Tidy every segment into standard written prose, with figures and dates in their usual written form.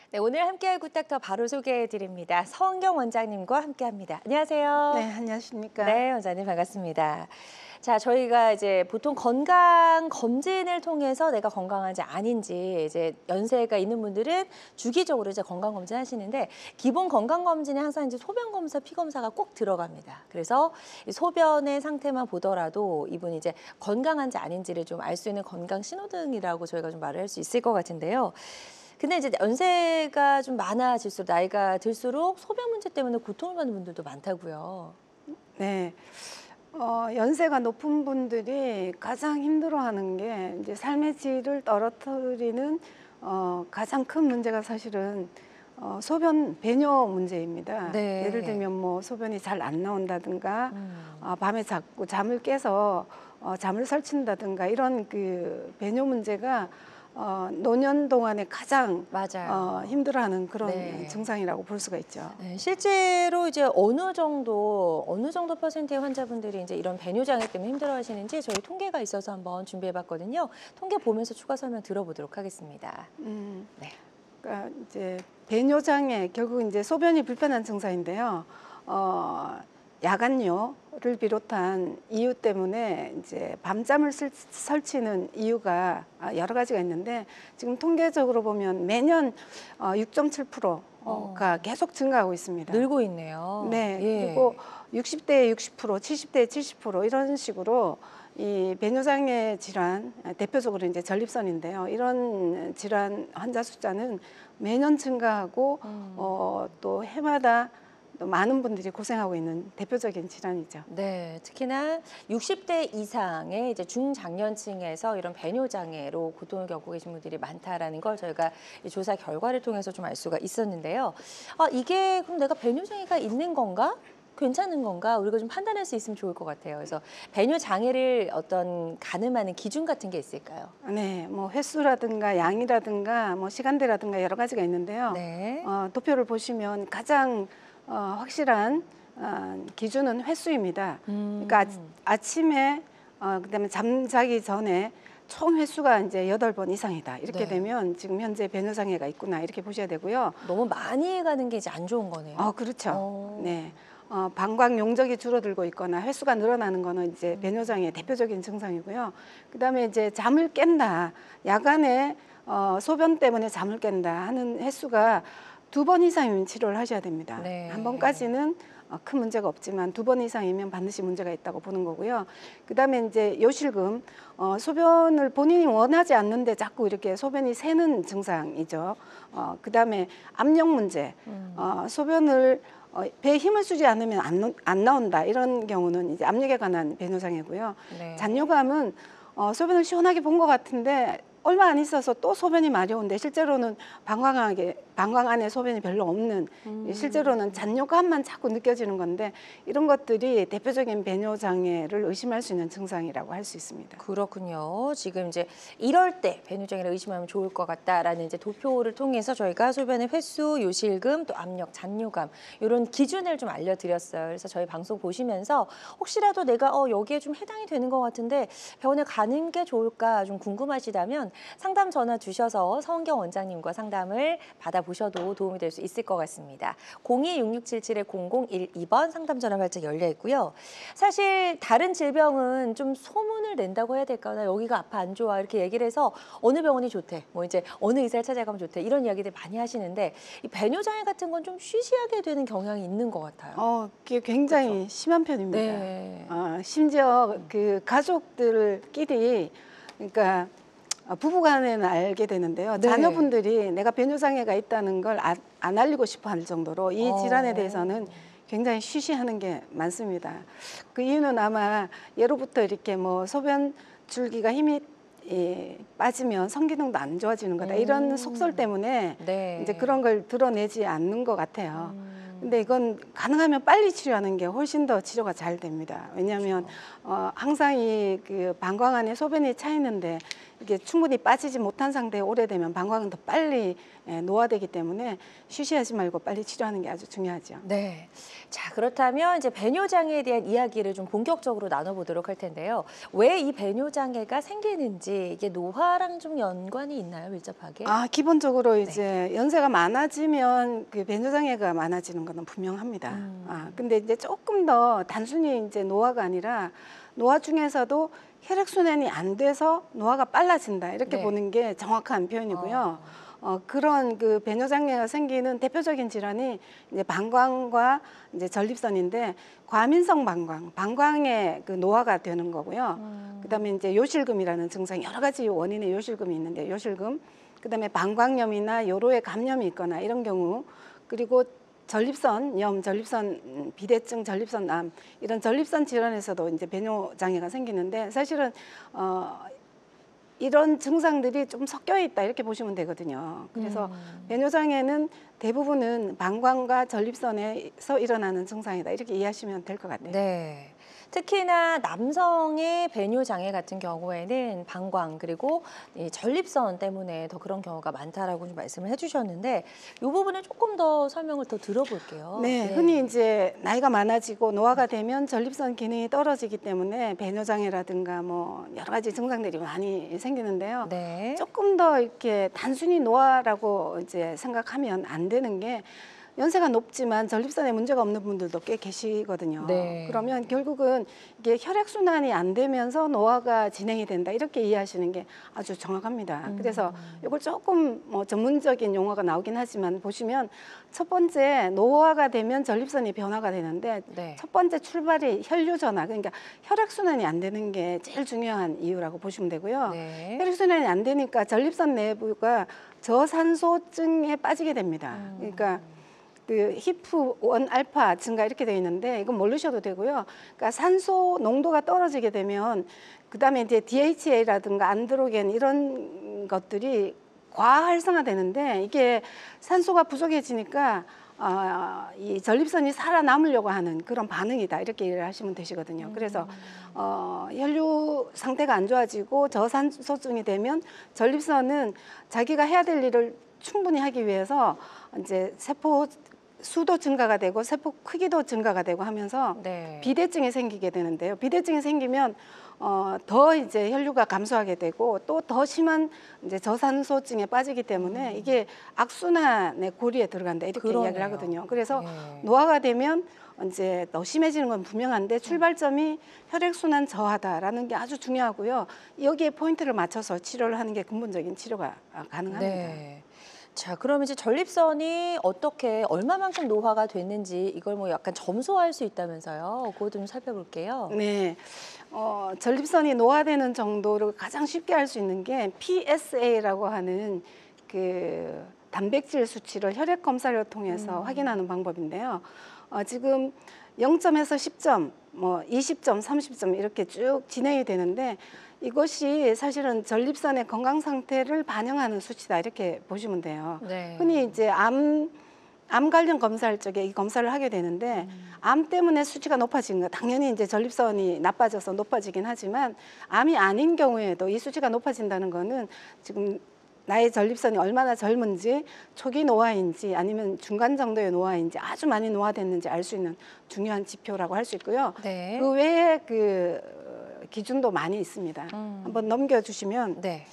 네, 오늘 함께할 굿닥터 바로 소개해드립니다. 서은경 원장님과 함께합니다. 안녕하세요. 네, 안녕하십니까. 네, 원장님 반갑습니다. 자, 저희가 이제 보통 건강 검진을 통해서 내가 건강한지 아닌지 이제 연세가 있는 분들은 주기적으로 이제 건강 검진 하시는데 기본 건강 검진에 항상 이제 소변 검사, 피 검사가 꼭 들어갑니다. 그래서 이 소변의 상태만 보더라도 이분이 이제 건강한지 아닌지를 좀 알 수 있는 건강 신호등이라고 저희가 좀 말을 할 수 있을 것 같은데요. 근데 이제 연세가 좀 많아질수록 나이가 들수록 소변 문제 때문에 고통을 받는 분들도 많다고요. 네. 연세가 높은 분들이 가장 힘들어하는 게 이제 삶의 질을 떨어뜨리는 가장 큰 문제가 사실은 소변 배뇨 문제입니다. 네. 예를 들면 뭐 소변이 잘 안 나온다든가 밤에 자꾸 잠을 깨서 잠을 설친다든가 이런 그 배뇨 문제가 노년 동안에 가장 맞아요. 힘들어하는 그런 네. 증상이라고 볼 수가 있죠. 네, 실제로 이제 어느 정도 퍼센트의 환자분들이 이제 이런 배뇨 장애 때문에 힘들어하시는지 저희 통계가 있어서 한번 준비해봤거든요. 통계 보면서 추가 설명 들어보도록 하겠습니다. 네. 그러니까 이제 배뇨 장애 결국 이제 소변이 불편한 증상인데요. 야간뇨를 비롯한 이유 때문에 이제 밤잠을 설치는 이유가 여러 가지가 있는데 지금 통계적으로 보면 매년 6.7%가 계속 증가하고 있습니다. 늘고 있네요. 네. 예. 그리고 60대에 60%, 70대에 70% 이런 식으로 이 배뇨장애 질환 대표적으로 이제 전립선인데요. 이런 질환 환자 숫자는 매년 증가하고 또 해마다 또 많은 분들이 고생하고 있는 대표적인 질환이죠. 네, 특히나 60대 이상의 이제 중장년층에서 이런 배뇨 장애로 고통을 겪고 계신 분들이 많다라는 걸 저희가 이 조사 결과를 통해서 좀 알 수가 있었는데요. 이게 그럼 내가 배뇨 장애가 있는 건가? 괜찮은 건가? 우리가 좀 판단할 수 있으면 좋을 것 같아요. 그래서 배뇨 장애를 어떤 가늠하는 기준 같은 게 있을까요? 네, 뭐 횟수라든가 양이라든가 뭐 시간대라든가 여러 가지가 있는데요. 네. 도표를 보시면 가장 확실한 기준은 횟수입니다. 그러니까 아침에 그다음에 잠자기 전에 총 횟수가 이제 8번 이상이다. 이렇게 네. 되면 지금 현재 배뇨 장애가 있구나 이렇게 보셔야 되고요. 너무 많이 가는 게 이제 안 좋은 거네요. 그렇죠. 네. 방광 용적이 줄어들고 있거나 횟수가 늘어나는 거는 이제 배뇨 장애의 대표적인 증상이고요. 그다음에 이제 잠을 깬다. 야간에 소변 때문에 잠을 깬다 하는 횟수가 2번 이상이면 치료를 하셔야 됩니다. 네. 한 번까지는 큰 문제가 없지만 2번 이상이면 반드시 문제가 있다고 보는 거고요. 그다음에 이제 요실금, 소변을 본인이 원하지 않는데 자꾸 이렇게 소변이 새는 증상이죠. 그다음에 압력 문제, 소변을 배에 힘을 쓰지 않으면 안 나온다 이런 경우는 이제 압력에 관한 배뇨 장애고요. 네. 잔뇨감은 소변을 시원하게 본 것 같은데 얼마 안 있어서 또 소변이 마려운데 실제로는 방광 안에 소변이 별로 없는 실제로는 잔뇨감만 자꾸 느껴지는 건데 이런 것들이 대표적인 배뇨 장애를 의심할 수 있는 증상이라고 할 수 있습니다. 그렇군요. 지금 이제 이럴 때 배뇨 장애를 의심하면 좋을 것 같다라는 이제 도표를 통해서 저희가 소변의 횟수, 요실금, 또 압력, 잔뇨감 이런 기준을 좀 알려드렸어요. 그래서 저희 방송 보시면서 혹시라도 내가 여기에 좀 해당이 되는 것 같은데 병원에 가는 게 좋을까 좀 궁금하시다면 상담 전화 주셔서 서은경 원장님과 상담을 받아보셔도 도움이 될 수 있을 것 같습니다. 02-6677-0012번 상담 전화 활짝 열려 있고요. 사실 다른 질병은 좀 소문을 낸다고 해야 될까나 여기가 아파 안 좋아 이렇게 얘기를 해서 어느 병원이 좋대, 뭐 이제 어느 의사를 찾아가면 좋대 이런 이야기들 많이 하시는데 이 배뇨장애 같은 건 좀 쉬쉬하게 되는 경향이 있는 것 같아요. 그게 굉장히 그렇죠? 심한 편입니다. 네. 심지어 그 가족들끼리 그러니까 부부간에는 알게 되는데요. 네. 자녀분들이 내가 배뇨장애가 있다는 걸 안 알리고 싶어 할 정도로 이 질환에 대해서는 굉장히 쉬쉬하는 게 많습니다. 그 이유는 아마 예로부터 이렇게 뭐 소변 줄기가 힘이 빠지면 성기능도 안 좋아지는 거다. 이런 속설 때문에 네. 이제 그런 걸 드러내지 않는 것 같아요. 근데 이건 가능하면 빨리 치료하는 게 훨씬 더 치료가 잘 됩니다. 왜냐하면 항상 이 그 방광 안에 소변이 차 있는데 이게 충분히 빠지지 못한 상태에 오래되면 방광은 더 빨리 노화되기 때문에 쉬쉬하지 말고 빨리 치료하는 게 아주 중요하죠. 네. 자, 그렇다면 이제 배뇨장애에 대한 이야기를 좀 본격적으로 나눠보도록 할 텐데요. 왜 이 배뇨장애가 생기는지 이게 노화랑 좀 연관이 있나요, 밀접하게? 기본적으로 이제 연세가 많아지면 그 배뇨장애가 많아지는 것은 분명합니다. 근데 이제 조금 더 단순히 이제 노화가 아니라 노화 중에서도 혈액순환이 안 돼서 노화가 빨라진다 이렇게 네. 보는 게 정확한 표현이고요. 그런 그 배뇨장애가 생기는 대표적인 질환이 이제 방광과 이제 전립선인데 과민성 방광의 그 노화가 되는 거고요. 그다음에 이제 요실금이라는 증상, 여러 가지 원인의 요실금이 있는데 요실금, 그다음에 방광염이나 요로에 감염이 있거나 이런 경우, 그리고 전립선염, 전립선 비대증, 전립선암 이런 전립선 질환에서도 이제 배뇨장애가 생기는데 사실은 이런 증상들이 좀 섞여 있다 이렇게 보시면 되거든요. 그래서 배뇨장애는 대부분은 방광과 전립선에서 일어나는 증상이다 이렇게 이해하시면 될 것 같아요. 네. 특히나 남성의 배뇨장애 같은 경우에는 방광 그리고 이 전립선 때문에 더 그런 경우가 많다라고 좀 말씀을 해주셨는데 이 부분을 조금 더 설명을 더 들어볼게요. 네, 흔히 이제 나이가 많아지고 노화가 되면 전립선 기능이 떨어지기 때문에 배뇨장애라든가 뭐 여러 가지 증상들이 많이 생기는데요. 네. 조금 더 이렇게 단순히 노화라고 이제 생각하면 안 되는 게 연세가 높지만 전립선에 문제가 없는 분들도 꽤 계시거든요. 네. 그러면 결국은 이게 혈액순환이 안 되면서 노화가 진행이 된다 이렇게 이해하시는 게 아주 정확합니다. 그래서 이걸 조금 뭐 전문적인 용어가 나오긴 하지만 보시면 첫 번째 노화가 되면 전립선이 변화가 되는데 네. 첫 번째 출발이 혈류 전화, 그러니까 혈액순환이 안 되는 게 제일 중요한 이유라고 보시면 되고요. 네. 혈액순환이 안 되니까 전립선 내부가 저산소증에 빠지게 됩니다. 그러니까 그 히프1 알파 증가 이렇게 되어 있는데 이건 모르셔도 되고요. 그러니까 산소 농도가 떨어지게 되면 그다음에 이제 DHA라든가 안드로겐 이런 것들이 과활성화되는데 이게 산소가 부족해지니까 이 전립선이 살아남으려고 하는 그런 반응이다 이렇게 이해를 하시면 되시거든요. 그래서 혈류 상태가 안 좋아지고 저산소증이 되면 전립선은 자기가 해야 될 일을 충분히 하기 위해서 이제 세포 수도 증가가 되고 세포 크기도 증가가 되고 하면서 네. 비대증이 생기게 되는데요. 비대증이 생기면 더 이제 혈류가 감소하게 되고 또 더 심한 이제 저산소증에 빠지기 때문에 이게 악순환의 고리에 들어간다 이렇게 그러네요. 이야기를 하거든요. 그래서 네. 노화가 되면 이제 더 심해지는 건 분명한데 출발점이 혈액순환 저하다라는 게 아주 중요하고요. 여기에 포인트를 맞춰서 치료를 하는 게 근본적인 치료가 가능합니다. 네. 자, 그럼 이제 전립선이 어떻게 얼마만큼 노화가 됐는지 이걸 뭐 약간 점수화할 수 있다면서요. 그거 좀 살펴볼게요. 네, 전립선이 노화되는 정도를 가장 쉽게 알 수 있는 게 PSA라고 하는 그 단백질 수치를 혈액 검사를 통해서 확인하는 방법인데요. 지금 0점에서 10점, 뭐 20점, 30점 이렇게 쭉 진행이 되는데 이것이 사실은 전립선의 건강 상태를 반영하는 수치다 이렇게 보시면 돼요. 네. 흔히 이제 암 관련 검사할 적에 이 검사를 하게 되는데 암 때문에 수치가 높아진 거 당연히 이제 전립선이 나빠져서 높아지긴 하지만 암이 아닌 경우에도 이 수치가 높아진다는 거는 지금 나의 전립선이 얼마나 젊은지, 초기 노화인지 아니면 중간 정도의 노화인지 아주 많이 노화됐는지 알 수 있는 중요한 지표라고 할 수 있고요. 네. 그 외에 그 기준도 많이 있습니다. 한번 넘겨주시면 네.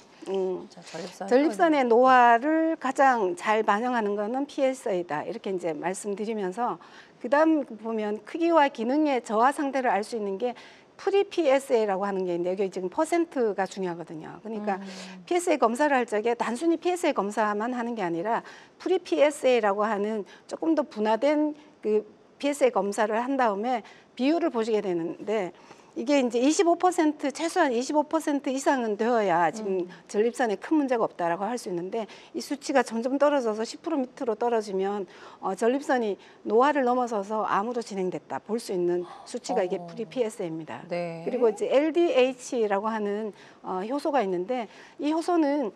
자, 전립선. 전립선의 노화를 가장 잘 반영하는 거는 PSA다. 이렇게 이제 말씀드리면서 그다음 보면 크기와 기능의 저하 상태를 알 수 있는 게 프리 PSA라고 하는 게 있는데 여기 지금 퍼센트가 중요하거든요. 그러니까 PSA 검사를 할 적에 단순히 PSA 검사만 하는 게 아니라 프리 PSA라고 하는 조금 더 분화된 그 PSA 검사를 한 다음에 비율을 보시게 되는데 이게 이제 25% 최소한 25% 이상은 되어야 지금 전립선에 큰 문제가 없다라고 할 수 있는데 이 수치가 점점 떨어져서 10% 밑으로 떨어지면 전립선이 노화를 넘어서서 암으로 진행됐다 볼 수 있는 수치가 이게 프리 PSA입니다. 네. 그리고 이제 LDH라고 하는 효소가 있는데 이 효소는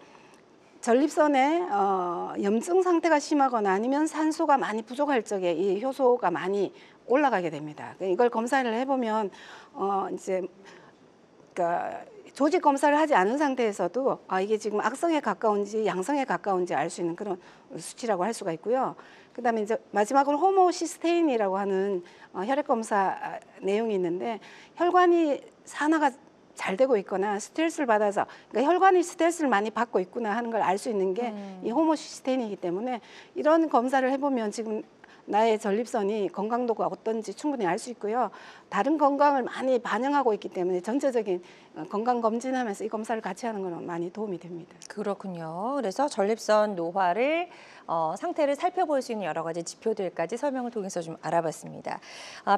전립선의 염증 상태가 심하거나 아니면 산소가 많이 부족할 적에 이 효소가 많이 올라가게 됩니다. 이걸 검사를 해보면 이제 그러니까 조직 검사를 하지 않은 상태에서도 이게 지금 악성에 가까운지 양성에 가까운지 알 수 있는 그런 수치라고 할 수가 있고요. 그다음에 이제 마지막으로 호모시스테인이라고 하는 혈액 검사 내용이 있는데 혈관이 산화가 잘 되고 있거나 스트레스를 받아서 그러니까 혈관이 스트레스를 많이 받고 있구나 하는 걸 알 수 있는 게 이 호모시스테인이기 때문에 이런 검사를 해보면 지금 나의 전립선이 건강도가 어떤지 충분히 알 수 있고요. 다른 건강을 많이 반영하고 있기 때문에 전체적인 건강 검진하면서 이 검사를 같이 하는 것은 많이 도움이 됩니다. 그렇군요. 그래서 전립선 노화를 상태를 살펴볼 수 있는 여러 가지 지표들까지 설명을 통해서 좀 알아봤습니다.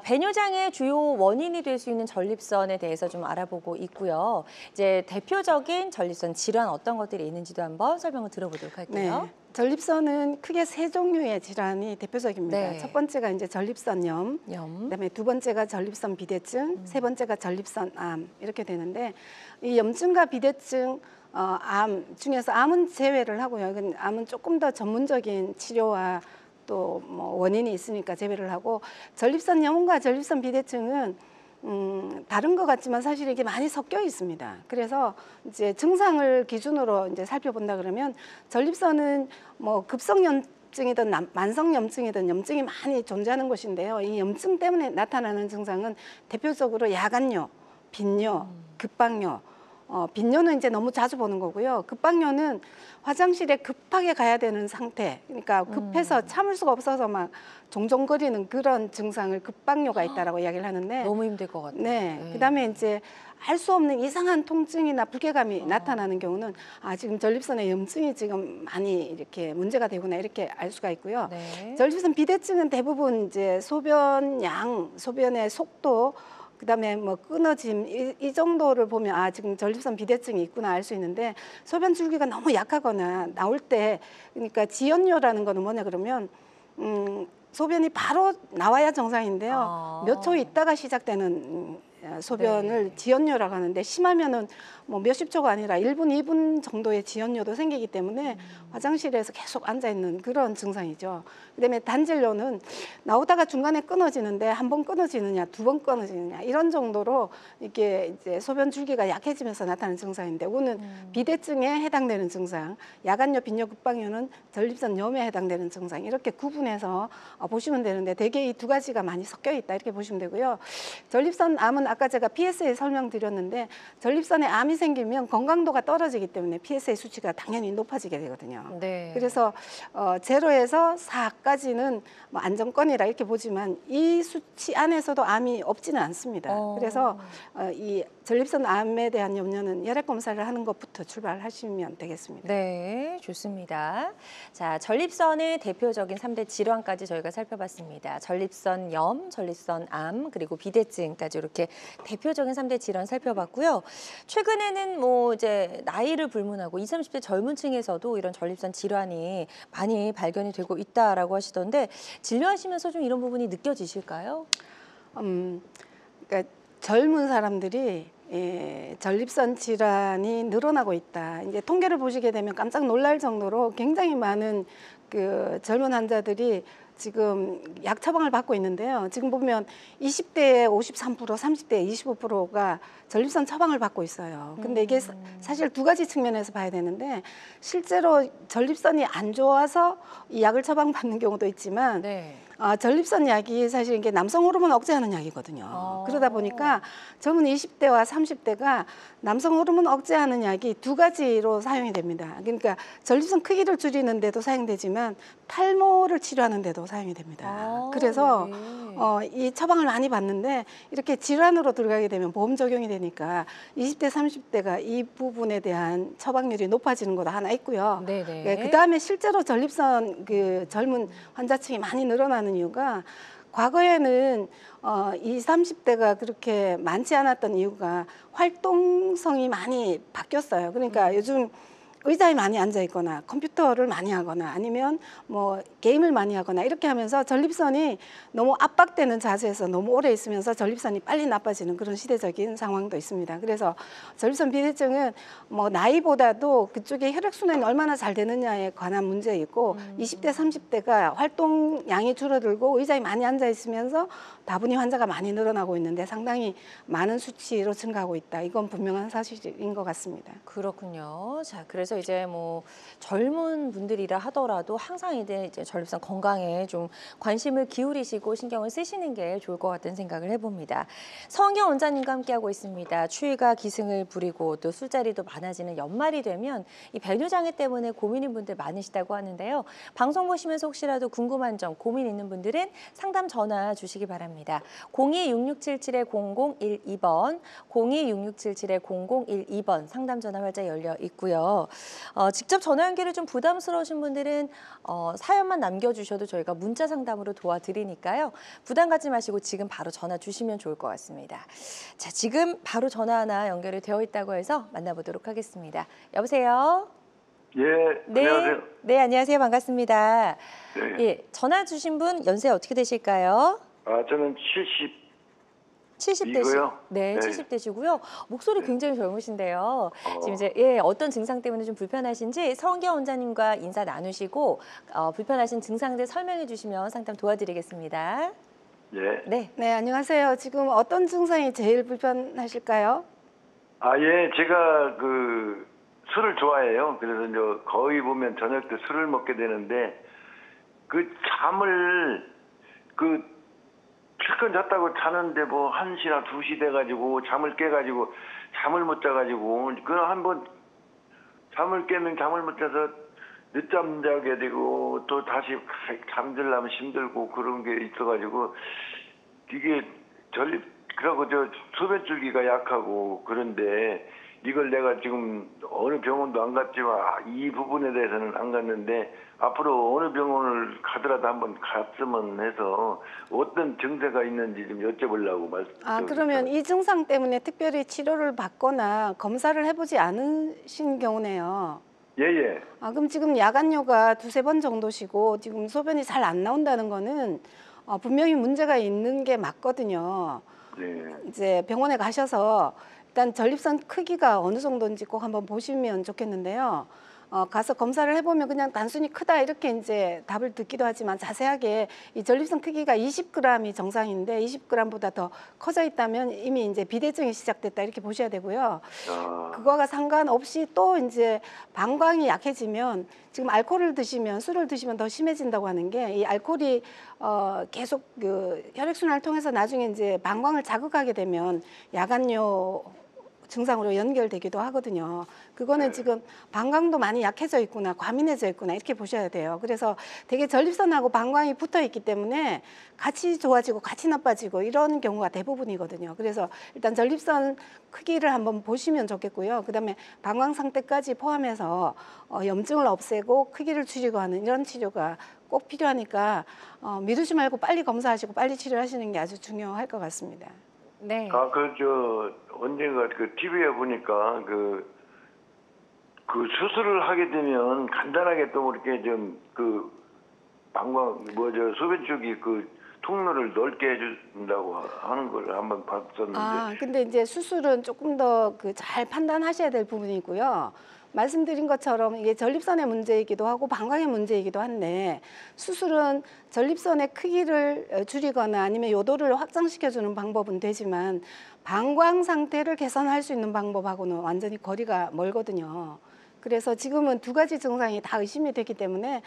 배뇨장의 주요 원인이 될 수 있는 전립선에 대해서 좀 알아보고 있고요. 이제 대표적인 전립선 질환 어떤 것들이 있는지도 한번 설명을 들어보도록 할게요. 네. 전립선은 크게 세 종류의 질환이 대표적입니다. 네. 첫 번째가 이제 전립선염, 그다음에 두 번째가 전립선 비대증, 세 번째가 전립선암 이렇게 되는데 이 염증과 비대증, 암 중에서 암은 제외를 하고요. 암은 조금 더 전문적인 치료와 또 뭐 원인이 있으니까 제외를 하고 전립선염과 전립선 비대증은 다른 것 같지만 사실 이게 많이 섞여 있습니다. 그래서 이제 증상을 기준으로 이제 살펴본다 그러면 전립선은 뭐 급성염증이든 만성염증이든 염증이 많이 존재하는 곳인데요. 이 염증 때문에 나타나는 증상은 대표적으로 야간뇨, 빈뇨, 급박뇨. 빈뇨는 이제 너무 자주 보는 거고요. 급박뇨는 화장실에 급하게 가야 되는 상태. 그러니까 급해서 참을 수가 없어서 막 종종거리는 그런 증상을 급박뇨가 있다라고 이야기를 하는데 너무 힘들 것 같아요. 네. 그다음에 이제 알 수 없는 이상한 통증이나 불쾌감이 나타나는 경우는 지금 전립선에 염증이 지금 많이 이렇게 문제가 되구나 이렇게 알 수가 있고요. 네. 전립선 비대증은 대부분 이제 소변 양, 소변의 속도 그다음에 뭐 끊어짐 이 정도를 보면 지금 전립선 비대증이 있구나 알 수 있는데 소변 줄기가 너무 약하거나 나올 때 그러니까 지연뇨라는 거는 뭐냐 그러면 소변이 바로 나와야 정상인데요. 몇 초 있다가 시작되는 소변을 지연뇨라고 하는데 심하면은 뭐 몇십 초가 아니라 1분, 2분 정도의 지연뇨도 생기기 때문에 화장실에서 계속 앉아 있는 그런 증상이죠. 그다음에 단질뇨는 나오다가 중간에 끊어지는데 한 번 끊어지느냐, 두 번 끊어지느냐 이런 정도로 이게 이제 소변 줄기가 약해지면서 나타나는 증상인데 이거는 비대증에 해당되는 증상, 야간뇨, 빈뇨, 급박뇨는 전립선염에 해당되는 증상 이렇게 구분해서 보시면 되는데 대개 이 두 가지가 많이 섞여 있다 이렇게 보시면 되고요. 전립선암은 아까 제가 PSA 설명드렸는데 전립선에 암이 생기면 건강도가 떨어지기 때문에 PSA 수치가 당연히 높아지게 되거든요. 네. 그래서 제로에서 4까지는 뭐 안정권이라 이렇게 보지만 이 수치 안에서도 암이 없지는 않습니다. 그래서 이 전립선 암에 대한 염려는 혈액 검사를 하는 것부터 출발하시면 되겠습니다. 네, 좋습니다. 자, 전립선의 대표적인 3대 질환까지 저희가 살펴봤습니다. 전립선염, 전립선암, 그리고 비대증까지 이렇게 대표적인 3대 질환 살펴봤고요. 최근에는 뭐 이제 나이를 불문하고 20, 30대 젊은 층에서도 이런 전립선 질환이 많이 발견이 되고 있다라고 하시던데 진료하시면서 좀 이런 부분이 느껴지실까요? 그러니까 젊은 사람들이 전립선 질환이 늘어나고 있다. 이제 통계를 보시게 되면 깜짝 놀랄 정도로 굉장히 많은 그 젊은 환자들이 지금 약 처방을 받고 있는데요. 지금 보면 20대에 53%, 30대에 25%가 전립선 처방을 받고 있어요. 근데 이게 사실 두 가지 측면에서 봐야 되는데 실제로 전립선이 안 좋아서 이 약을 처방받는 경우도 있지만 네. 전립선 약이 사실 이게 남성 호르몬 억제하는 약이거든요. 그러다 보니까 젊은 20대와 30대가 남성 호르몬 억제하는 약이 두 가지로 사용이 됩니다. 그러니까 전립선 크기를 줄이는 데도 사용되지만 탈모를 치료하는 데도 사용이 됩니다. 그래서 네. 이 처방을 많이 받는데 이렇게 질환으로 들어가게 되면 보험 적용이 되니까 20대, 30대가 이 부분에 대한 처방률이 높아지는 것도 하나 있고요. 네네. 네, 그다음에 실제로 전립선 그 젊은 환자층이 많이 늘어나는 이유가 과거에는 20, 30대가 그렇게 많지 않았던 이유가 활동성이 많이 바뀌었어요. 그러니까 요즘 의자에 많이 앉아 있거나 컴퓨터를 많이 하거나 아니면 뭐 게임을 많이 하거나 이렇게 하면서 전립선이 너무 압박되는 자세에서 너무 오래 있으면서 전립선이 빨리 나빠지는 그런 시대적인 상황도 있습니다. 그래서 전립선 비대증은 뭐 나이보다도 그쪽에 혈액순환이 얼마나 잘 되느냐에 관한 문제 있고 20대, 30대가 활동량이 줄어들고 의자에 많이 앉아 있으면서 다분히 환자가 많이 늘어나고 있는데 상당히 많은 수치로 증가하고 있다. 이건 분명한 사실인 것 같습니다. 그렇군요. 자, 그래서 이제 뭐 젊은 분들이라 하더라도 항상 이제 전립선 건강에 좀 관심을 기울이시고 신경을 쓰시는 게 좋을 것 같다는 생각을 해봅니다. 성경 원장님과 함께하고 있습니다. 추위가 기승을 부리고 또 술자리도 많아지는 연말이 되면 이 배뇨장애 때문에 고민인 분들 많으시다고 하는데요. 방송 보시면서 혹시라도 궁금한 점, 고민 있는 분들은 상담 전화 주시기 바랍니다. 02-6677-0012번, 02-6677-0012번 상담 전화 활짝 열려 있고요. 직접 전화 연결이 좀 부담스러우신 분들은 사연만 남겨주셔도 저희가 문자 상담으로 도와드리니까요. 부담 갖지 마시고 지금 바로 전화 주시면 좋을 것 같습니다. 자, 지금 바로 전화 하나 연결이 되어 있다고 해서 만나보도록 하겠습니다. 여보세요? 예, 네. 안녕하세요. 네, 안녕하세요. 반갑습니다. 네. 예, 전화 주신 분 연세 어떻게 되실까요? 저는 70대시. 이고요. 네, 네. 70대시고요. 목소리 네. 굉장히 젊으신데요. 지금 어, 이제 어떤 증상 때문에 좀 불편하신지 성경 원장님과 인사 나누시고 불편하신 증상들 설명해 주시면 상담 도와드리겠습니다. 예. 네. 네, 안녕하세요. 지금 어떤 증상이 제일 불편하실까요? 예, 제가 술을 좋아해요. 그래서 이제 거의 보면 저녁 때 술을 먹게 되는데 잠을 실컷 잤다고 자는데 뭐 1시나 2시 돼가지고 잠을 깨가지고 잠을 못 자가지고 한번 잠을 깨면 잠을 못 자서 늦잠 자게 되고 또 다시 잠들려면 힘들고 그런 게 있어가지고 이게 그러고 소변줄기가 약하고 그런데 이걸 내가 지금 어느 병원도 안 갔지만 이 부분에 대해서는 안 갔는데 앞으로 어느 병원을 가더라도 한번 갔으면 해서 어떤 증세가 있는지 좀 여쭤보려고 그러면 이 증상 때문에 특별히 치료를 받거나 검사를 해보지 않으신 경우네요. 예. 그럼 지금 야간뇨가 2-3번 정도시고 지금 소변이 잘 안 나온다는 거는 분명히 문제가 있는 게 맞거든요. 네. 이제 병원에 가셔서 일단 전립선 크기가 어느 정도인지 꼭 한번 보시면 좋겠는데요. 가서 검사를 해보면 그냥 단순히 크다 이렇게 이제 답을 듣기도 하지만 자세하게 이 전립선 크기가 20g이 정상인데 20g보다 더 커져 있다면 이미 이제 비대증이 시작됐다 이렇게 보셔야 되고요. 그거가 상관없이 또 이제 방광이 약해지면 지금 알코올을 드시면 술을 드시면 더 심해진다고 하는 게 이 알코올이 계속 혈액순환을 통해서 나중에 이제 방광을 자극하게 되면 야간뇨 증상으로 연결되기도 하거든요. 그거는 지금 방광도 많이 약해져 있구나, 과민해져 있구나 이렇게 보셔야 돼요. 그래서 되게 전립선하고 방광이 붙어 있기 때문에 같이 좋아지고 같이 나빠지고 이런 경우가 대부분이거든요. 그래서 일단 전립선 크기를 한번 보시면 좋겠고요. 그다음에 방광 상태까지 포함해서 염증을 없애고 크기를 줄이고 하는 이런 치료가 꼭 필요하니까 미루지 말고 빨리 검사하시고 빨리 치료하시는 게 아주 중요할 것 같습니다. 네. 언젠가 TV에 보니까 수술을 하게 되면 간단하게 또 이렇게 방광 소변 쪽이 통로를 넓게 해준다고 하는 걸 한번 봤었는데. 근데 이제 수술은 조금 더 잘 판단하셔야 될 부분이고요. 말씀드린 것처럼 이게 전립선의 문제이기도 하고 방광의 문제이기도 한데 수술은 전립선의 크기를 줄이거나 아니면 요도를 확장시켜주는 방법은 되지만 방광 상태를 개선할 수 있는 방법하고는 완전히 거리가 멀거든요. 그래서 지금은 두 가지 증상이 다 의심이 되기 때문에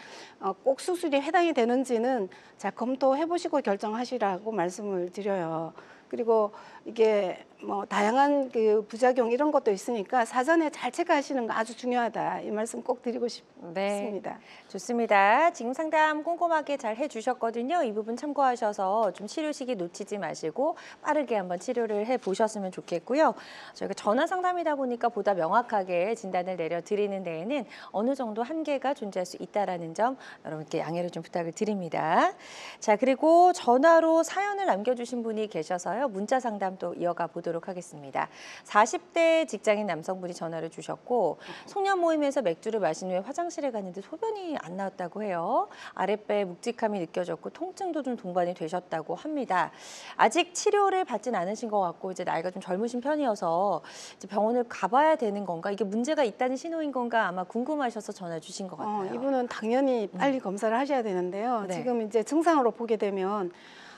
꼭 수술이 해당이 되는지는 잘 검토해 보시고 결정하시라고 말씀을 드려요. 그리고 이게 뭐 다양한 그 부작용 이런 것도 있으니까 사전에 잘 체크하시는 거 아주 중요하다. 이 말씀 꼭 드리고 싶습니다. 네, 좋습니다. 지금 상담 꼼꼼하게 잘 해주셨거든요. 이 부분 참고하셔서 좀 치료 시기 놓치지 마시고 빠르게 한번 치료를 해보셨으면 좋겠고요. 저희가 전화 상담이다 보니까 보다 명확하게 진단을 내려드리는 데에는 어느 정도 한계가 존재할 수 있다는 점 여러분께 양해를 좀 부탁을 드립니다. 자, 그리고 전화로 사연을 남겨주신 분이 계셔서요. 문자 상담 또 이어가 보도록 하겠습니다. 40대 직장인 남성분이 전화를 주셨고 송년 모임에서 맥주를 마신 후에 화장실에 갔는데 소변이 안 나왔다고 해요. 아랫배에 묵직함이 느껴졌고 통증도 좀 동반이 되셨다고 합니다. 아직 치료를 받진 않으신 것 같고 이제 나이가 좀 젊으신 편이어서 이제 병원을 가봐야 되는 건가? 이게 문제가 있다는 신호인 건가? 아마 궁금하셔서 전화 주신 것 같아요. 이분은 당연히 빨리 검사를 하셔야 되는데요. 네. 지금 이제 증상으로 보게 되면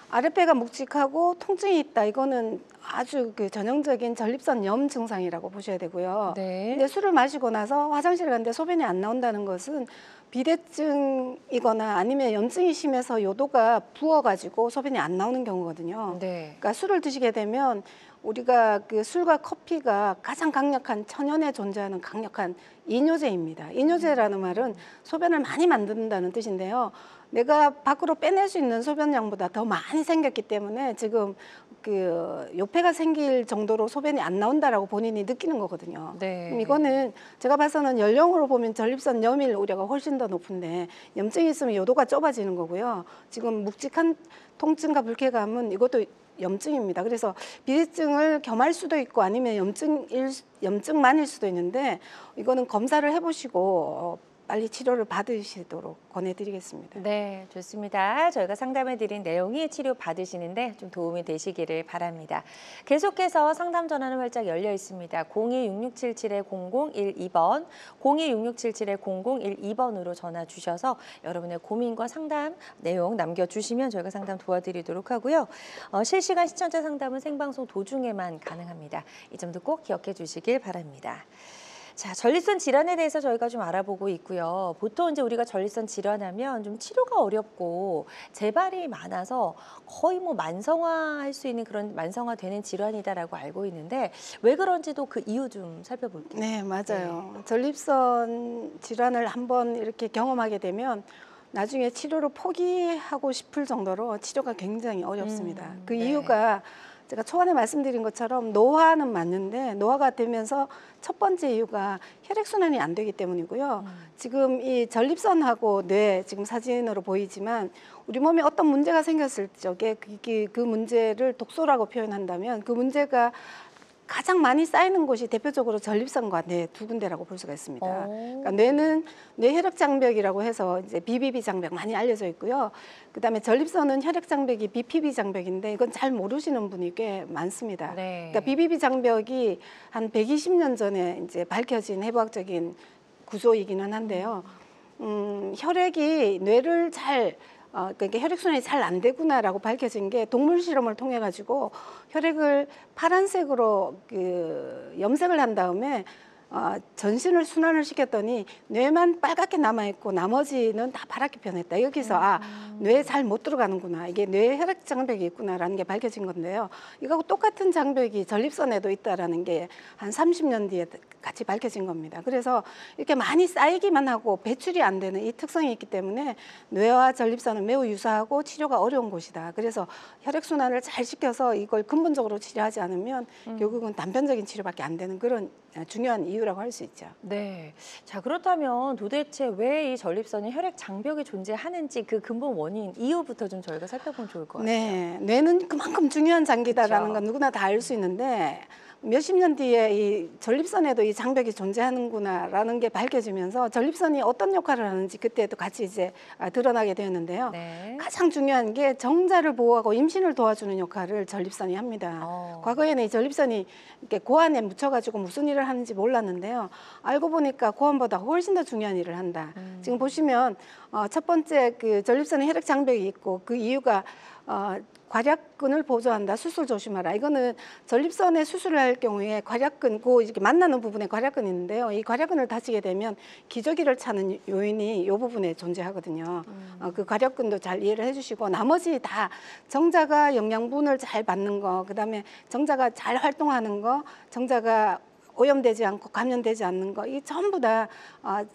아랫배가 묵직하고 통증이 있다. 이거는 아주 그 전형적인 전립선 염 증상이라고 보셔야 되고요. 네. 근데 술을 마시고 나서 화장실에 갔는데 소변이 안 나온다는 것은 비대증이거나 아니면 염증이 심해서 요도가 부어가지고 소변이 안 나오는 경우거든요. 네. 그러니까 술을 드시게 되면 우리가 그 술과 커피가 가장 강력한 천연에 존재하는 강력한 이뇨제입니다. 이뇨제라는 말은 소변을 많이 만든다는 뜻인데요. 내가 밖으로 빼낼 수 있는 소변량보다 더 많이 생겼기 때문에 지금 그 요폐가 생길 정도로 소변이 안 나온다라고 본인이 느끼는 거거든요. 네. 그럼 이거는 제가 봐서는 연령으로 보면 전립선 염일 우려가 훨씬 더 높은데 염증이 있으면 요도가 좁아지는 거고요. 지금 묵직한 통증과 불쾌감은 이것도 염증입니다. 그래서 비대증을 겸할 수도 있고 아니면 염증만일 수도 있는데 이거는 검사를 해보시고 빨리 치료를 받으시도록 권해드리겠습니다. 네, 좋습니다. 저희가 상담해드린 내용이 치료 받으시는데 좀 도움이 되시기를 바랍니다. 계속해서 상담 전화는 활짝 열려 있습니다. 026677-0012번, 026677-0012번으로 전화 주셔서 여러분의 고민과 상담 내용 남겨주시면 저희가 상담 도와드리도록 하고요. 실시간 시청자 상담은 생방송 도중에만 가능합니다. 이 점도 꼭 기억해 주시길 바랍니다. 자, 전립선 질환에 대해서 저희가 좀 알아보고 있고요. 보통 이제 우리가 전립선 질환하면 좀 치료가 어렵고 재발이 많아서 거의 뭐 만성화할 수 있는 그런 만성화되는 질환이다라고 알고 있는데 왜 그런지도 그 이유 좀 살펴볼게요. 네, 맞아요. 전립선 질환을 한번 이렇게 경험하게 되면 나중에 치료를 포기하고 싶을 정도로 치료가 굉장히 어렵습니다. 그 네. 이유가 제가 초반에 말씀드린 것처럼 노화는 맞는데 노화가 되면서 첫 번째 이유가 혈액순환이 안 되기 때문이고요. 지금 이 전립선하고 뇌 지금 사진으로 보이지만 우리 몸에 어떤 문제가 생겼을 적에 그 문제를 독소라고 표현한다면 그 문제가 가장 많이 쌓이는 곳이 대표적으로 전립선과 뇌 두 군데라고 볼 수가 있습니다. 그러니까 뇌는 뇌혈액 장벽이라고 해서 이제 BBB 장벽 많이 알려져 있고요. 그다음에 전립선은 혈액 장벽이 BPB 장벽인데 이건 잘 모르시는 분이 꽤 많습니다. 네. 그러니까 BBB 장벽이 한 120년 전에 이제 밝혀진 해부학적인 구조이기는 한데요. 혈액이 뇌를 그러니까 혈액순환이 잘 안 되구나라고 밝혀진 게 동물 실험을 통해 가지고 혈액을 파란색으로 염색을 한 다음에 전신을 순환을 시켰더니 뇌만 빨갛게 남아있고 나머지는 다 파랗게 변했다. 여기서 뇌에 잘 못 들어가는구나. 이게 뇌 혈액 장벽이 있구나라는 게 밝혀진 건데요. 이거하고 똑같은 장벽이 전립선에도 있다라는 게 한 30년 뒤에 같이 밝혀진 겁니다. 그래서 이렇게 많이 쌓이기만 하고 배출이 안 되는 이 특성이 있기 때문에 뇌와 전립선은 매우 유사하고 치료가 어려운 곳이다. 그래서 혈액순환을 잘 시켜서 이걸 근본적으로 치료하지 않으면 결국은 단편적인 치료밖에 안 되는 그런 중요한 이유라고 할 수 있죠. 네. 자, 그렇다면 도대체 왜 이 전립선에 혈액 장벽이 존재하는지 그 근본 원인, 이유부터 좀 저희가 살펴보면 좋을 것 같아요. 네, 뇌는 그만큼 중요한 장기다라는 그렇죠. 건 누구나 다 알 수 있는데 몇십 년 뒤에 이 전립선에도 이 장벽이 존재하는구나라는 게 밝혀지면서 전립선이 어떤 역할을 하는지 그때도 같이 이제 드러나게 되었는데요. 네. 가장 중요한 게 정자를 보호하고 임신을 도와주는 역할을 전립선이 합니다. 과거에는 이 전립선이 이렇게 고환에 묻혀가지고 무슨 일을 하는지 몰랐는데요. 알고 보니까 고환보다 훨씬 더 중요한 일을 한다. 지금 보시면 첫 번째 그 전립선에 혈액 장벽이 있고 그 이유가 괄약근을 보조한다. 수술 조심하라. 이거는 전립선에 수술을 할 경우에 괄약근, 그 이렇게 만나는 부분에 괄약근이 있는데요. 이 괄약근을 다치게 되면 기저귀를 차는 요인이 이 부분에 존재하거든요. 그 괄약근도 잘 이해를 해주시고 나머지 다 정자가 영양분을 잘 받는 거, 그다음에 정자가 잘 활동하는 거, 정자가 오염되지 않고 감염되지 않는 거, 이 전부 다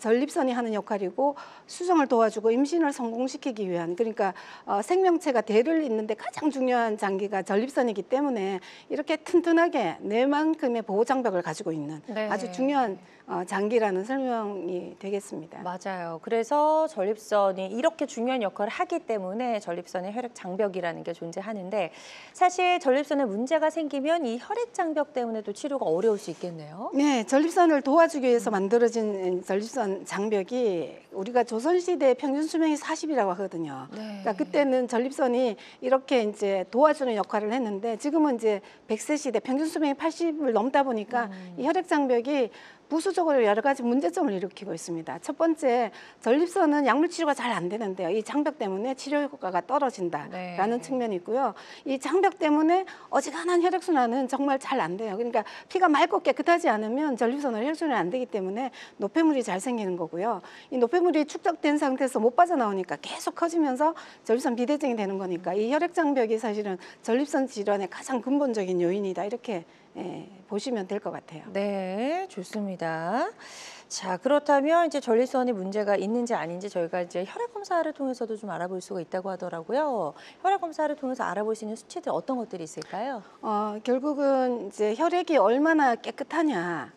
전립선이 하는 역할이고 수정을 도와주고 임신을 성공시키기 위한, 그러니까 생명체가 대를 잇는데 가장 중요한 장기가 전립선이기 때문에 이렇게 튼튼하게 뇌만큼의 보호장벽을 가지고 있는 네. 아주 중요한 장기라는 설명이 되겠습니다. 맞아요. 그래서 전립선이 이렇게 중요한 역할을 하기 때문에 전립선의 혈액 장벽이라는 게 존재하는데, 사실 전립선에 문제가 생기면 이 혈액 장벽 때문에도 치료가 어려울 수 있겠네요. 네, 전립선을 도와주기 위해서 만들어진 전립선 장벽이 우리가 조선시대 평균 수명이 40이라고 하거든요. 네. 그러니까 그때는 전립선이 이렇게 이제 도와주는 역할을 했는데 지금은 이제 100세 시대 평균 수명이 80을 넘다 보니까 이 혈액 장벽이 부수적으로 여러 가지 문제점을 일으키고 있습니다. 첫 번째, 전립선은 약물 치료가 잘 안 되는데요. 이 장벽 때문에 치료 효과가 떨어진다라는 측면이 있고요. 이 장벽 때문에 어지간한 혈액순환은 정말 잘 안 돼요. 그러니까 피가 맑고 깨끗하지 않으면 전립선은 혈액순환이 안 되기 때문에 노폐물이 잘 생기는 거고요. 이 노폐물이 축적된 상태에서 못 빠져나오니까 계속 커지면서 전립선 비대증이 되는 거니까 이 혈액 장벽이 사실은 전립선 질환의 가장 근본적인 요인이다. 이렇게 보시면 될 것 같아요. 네, 좋습니다. 자, 그렇다면 이제 전립선에 문제가 있는지 아닌지 저희가 이제 혈액 검사를 통해서도 좀 알아볼 수가 있다고 하더라고요. 혈액 검사를 통해서 알아볼 수 있는 수치들 어떤 것들이 있을까요? 결국은 이제 혈액이 얼마나 깨끗하냐,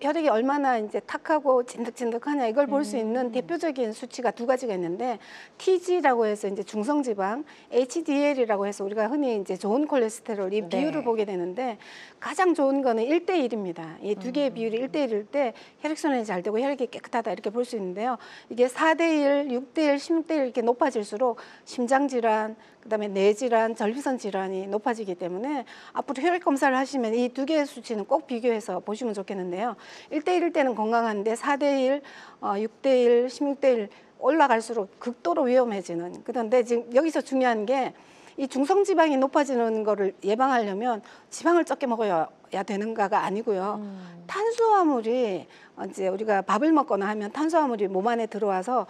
혈액이 얼마나 이제 탁하고 진득진득하냐, 이걸 볼 수 있는 대표적인 수치가 두 가지가 있는데, TG라고 해서 이제 중성지방, HDL이라고 해서 우리가 흔히 이제 좋은 콜레스테롤 이 비율을 보게 되는데, 가장 좋은 거는 1대1입니다. 이 두 개의 비율이 1대1일 때 혈액순환이 잘 되고 혈액이 깨끗하다 이렇게 볼 수 있는데요. 이게 4대1, 6대1, 16대1 이렇게 높아질수록 심장질환, 그다음에 뇌질환, 전립선 질환이 높아지기 때문에 앞으로 혈액 검사를 하시면 이 두 개의 수치는 꼭 비교해서 보시면 좋겠는데요. 1대1일 때는 건강한데 4대1, 6대1, 16대1 올라갈수록 극도로 위험해지는. 그런데 지금 여기서 중요한 게 이 중성지방이 높아지는 거를 예방하려면 지방을 적게 먹어야 되는가가 아니고요. 탄수화물이 이제 우리가 밥을 먹거나 하면 탄수화물이 몸 안에 들어와서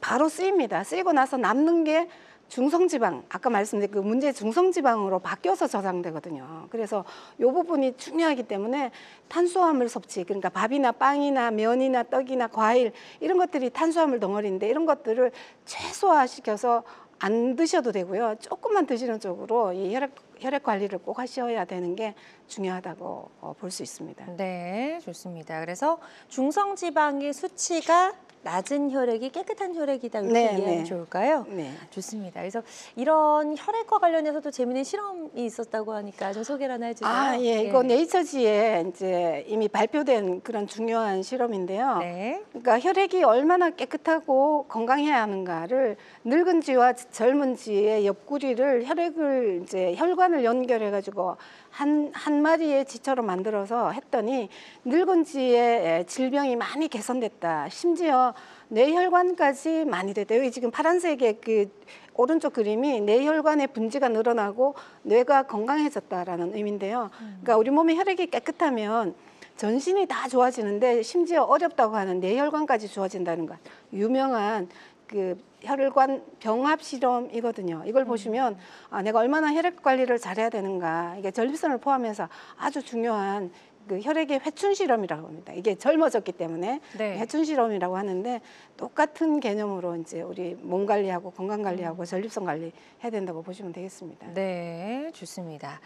바로 쓰입니다. 쓰이고 나서 남는 게 중성지방, 아까 말씀드린 그 문제 중성지방으로 바뀌어서 저장되거든요. 그래서 이 부분이 중요하기 때문에 탄수화물 섭취, 그러니까 밥이나 빵이나 면이나 떡이나 과일 이런 것들이 탄수화물 덩어리인데 이런 것들을 최소화시켜서 안 드셔도 되고요. 조금만 드시는 쪽으로 이 혈액 관리를 꼭 하셔야 되는 게 중요하다고 볼 수 있습니다. 네, 좋습니다. 그래서 중성지방의 수치가 낮은 혈액이 깨끗한 혈액이다 이렇게 이해하면 좋을까요? 네. 좋습니다. 그래서 이런 혈액과 관련해서도 재미있는 실험이 있었다고 하니까 좀 소개를 하나 해주세요. 예. 이거 네이처지에 이제 이미 발표된 그런 중요한 실험인데요. 네. 그러니까 혈액이 얼마나 깨끗하고 건강해야 하는가를 늙은쥐와 젊은쥐의 옆구리를 혈액을 이제 혈관을 연결해가지고 한 마리의 쥐처럼 만들어서 했더니 늙은쥐의 질병이 많이 개선됐다. 심지어 뇌혈관까지 많이 됐다. 여기 지금 파란색의 그 오른쪽 그림이 뇌혈관의 분지가 늘어나고 뇌가 건강해졌다라는 의미인데요. 그러니까 우리 몸의 혈액이 깨끗하면 전신이 다 좋아지는데 심지어 어렵다고 하는 뇌혈관까지 좋아진다는 것. 유명한 그 혈관 병합 실험이거든요. 이걸 보시면 내가 얼마나 혈액 관리를 잘해야 되는가. 이게 전립선을 포함해서 아주 중요한 그 혈액의 회춘 실험이라고 합니다. 이게 젊어졌기 때문에 회춘 실험이라고 하는데 똑같은 개념으로 이제 우리 몸 관리하고 건강 관리하고 전립선 관리 해야 된다고 보시면 되겠습니다. 네, 좋습니다.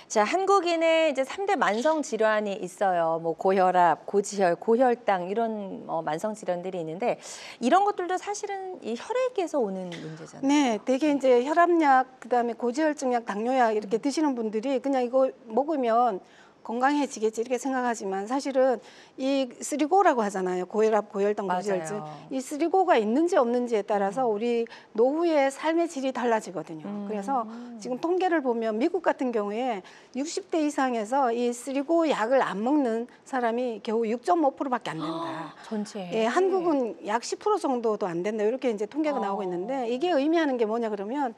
자, 한국인의 이제 3대 만성 질환이 있어요. 뭐 고혈압, 고지혈, 고혈당 이런 만성 질환들이 있는데 이런 것들도 사실은 이 혈액에서 오는 문제잖아요. 네, 되게 이제 혈압약, 그다음에 고지혈증약, 당뇨약 이렇게 드시는 분들이 그냥 이거 먹으면 건강해지겠지 이렇게 생각하지만 사실은 이 쓰리고라고 하잖아요. 고혈압, 고혈당, 고지혈증. 이 쓰리고가 있는지 없는지에 따라서 우리 노후의 삶의 질이 달라지거든요. 그래서 지금 통계를 보면 미국 같은 경우에 60대 이상에서 이 쓰리고 약을 안 먹는 사람이 겨우 6.5%밖에 안 된다. 전체. 예, 한국은 약 10% 정도도 안 된다. 이렇게 이제 통계가 나오고 있는데 이게 의미하는 게 뭐냐 그러면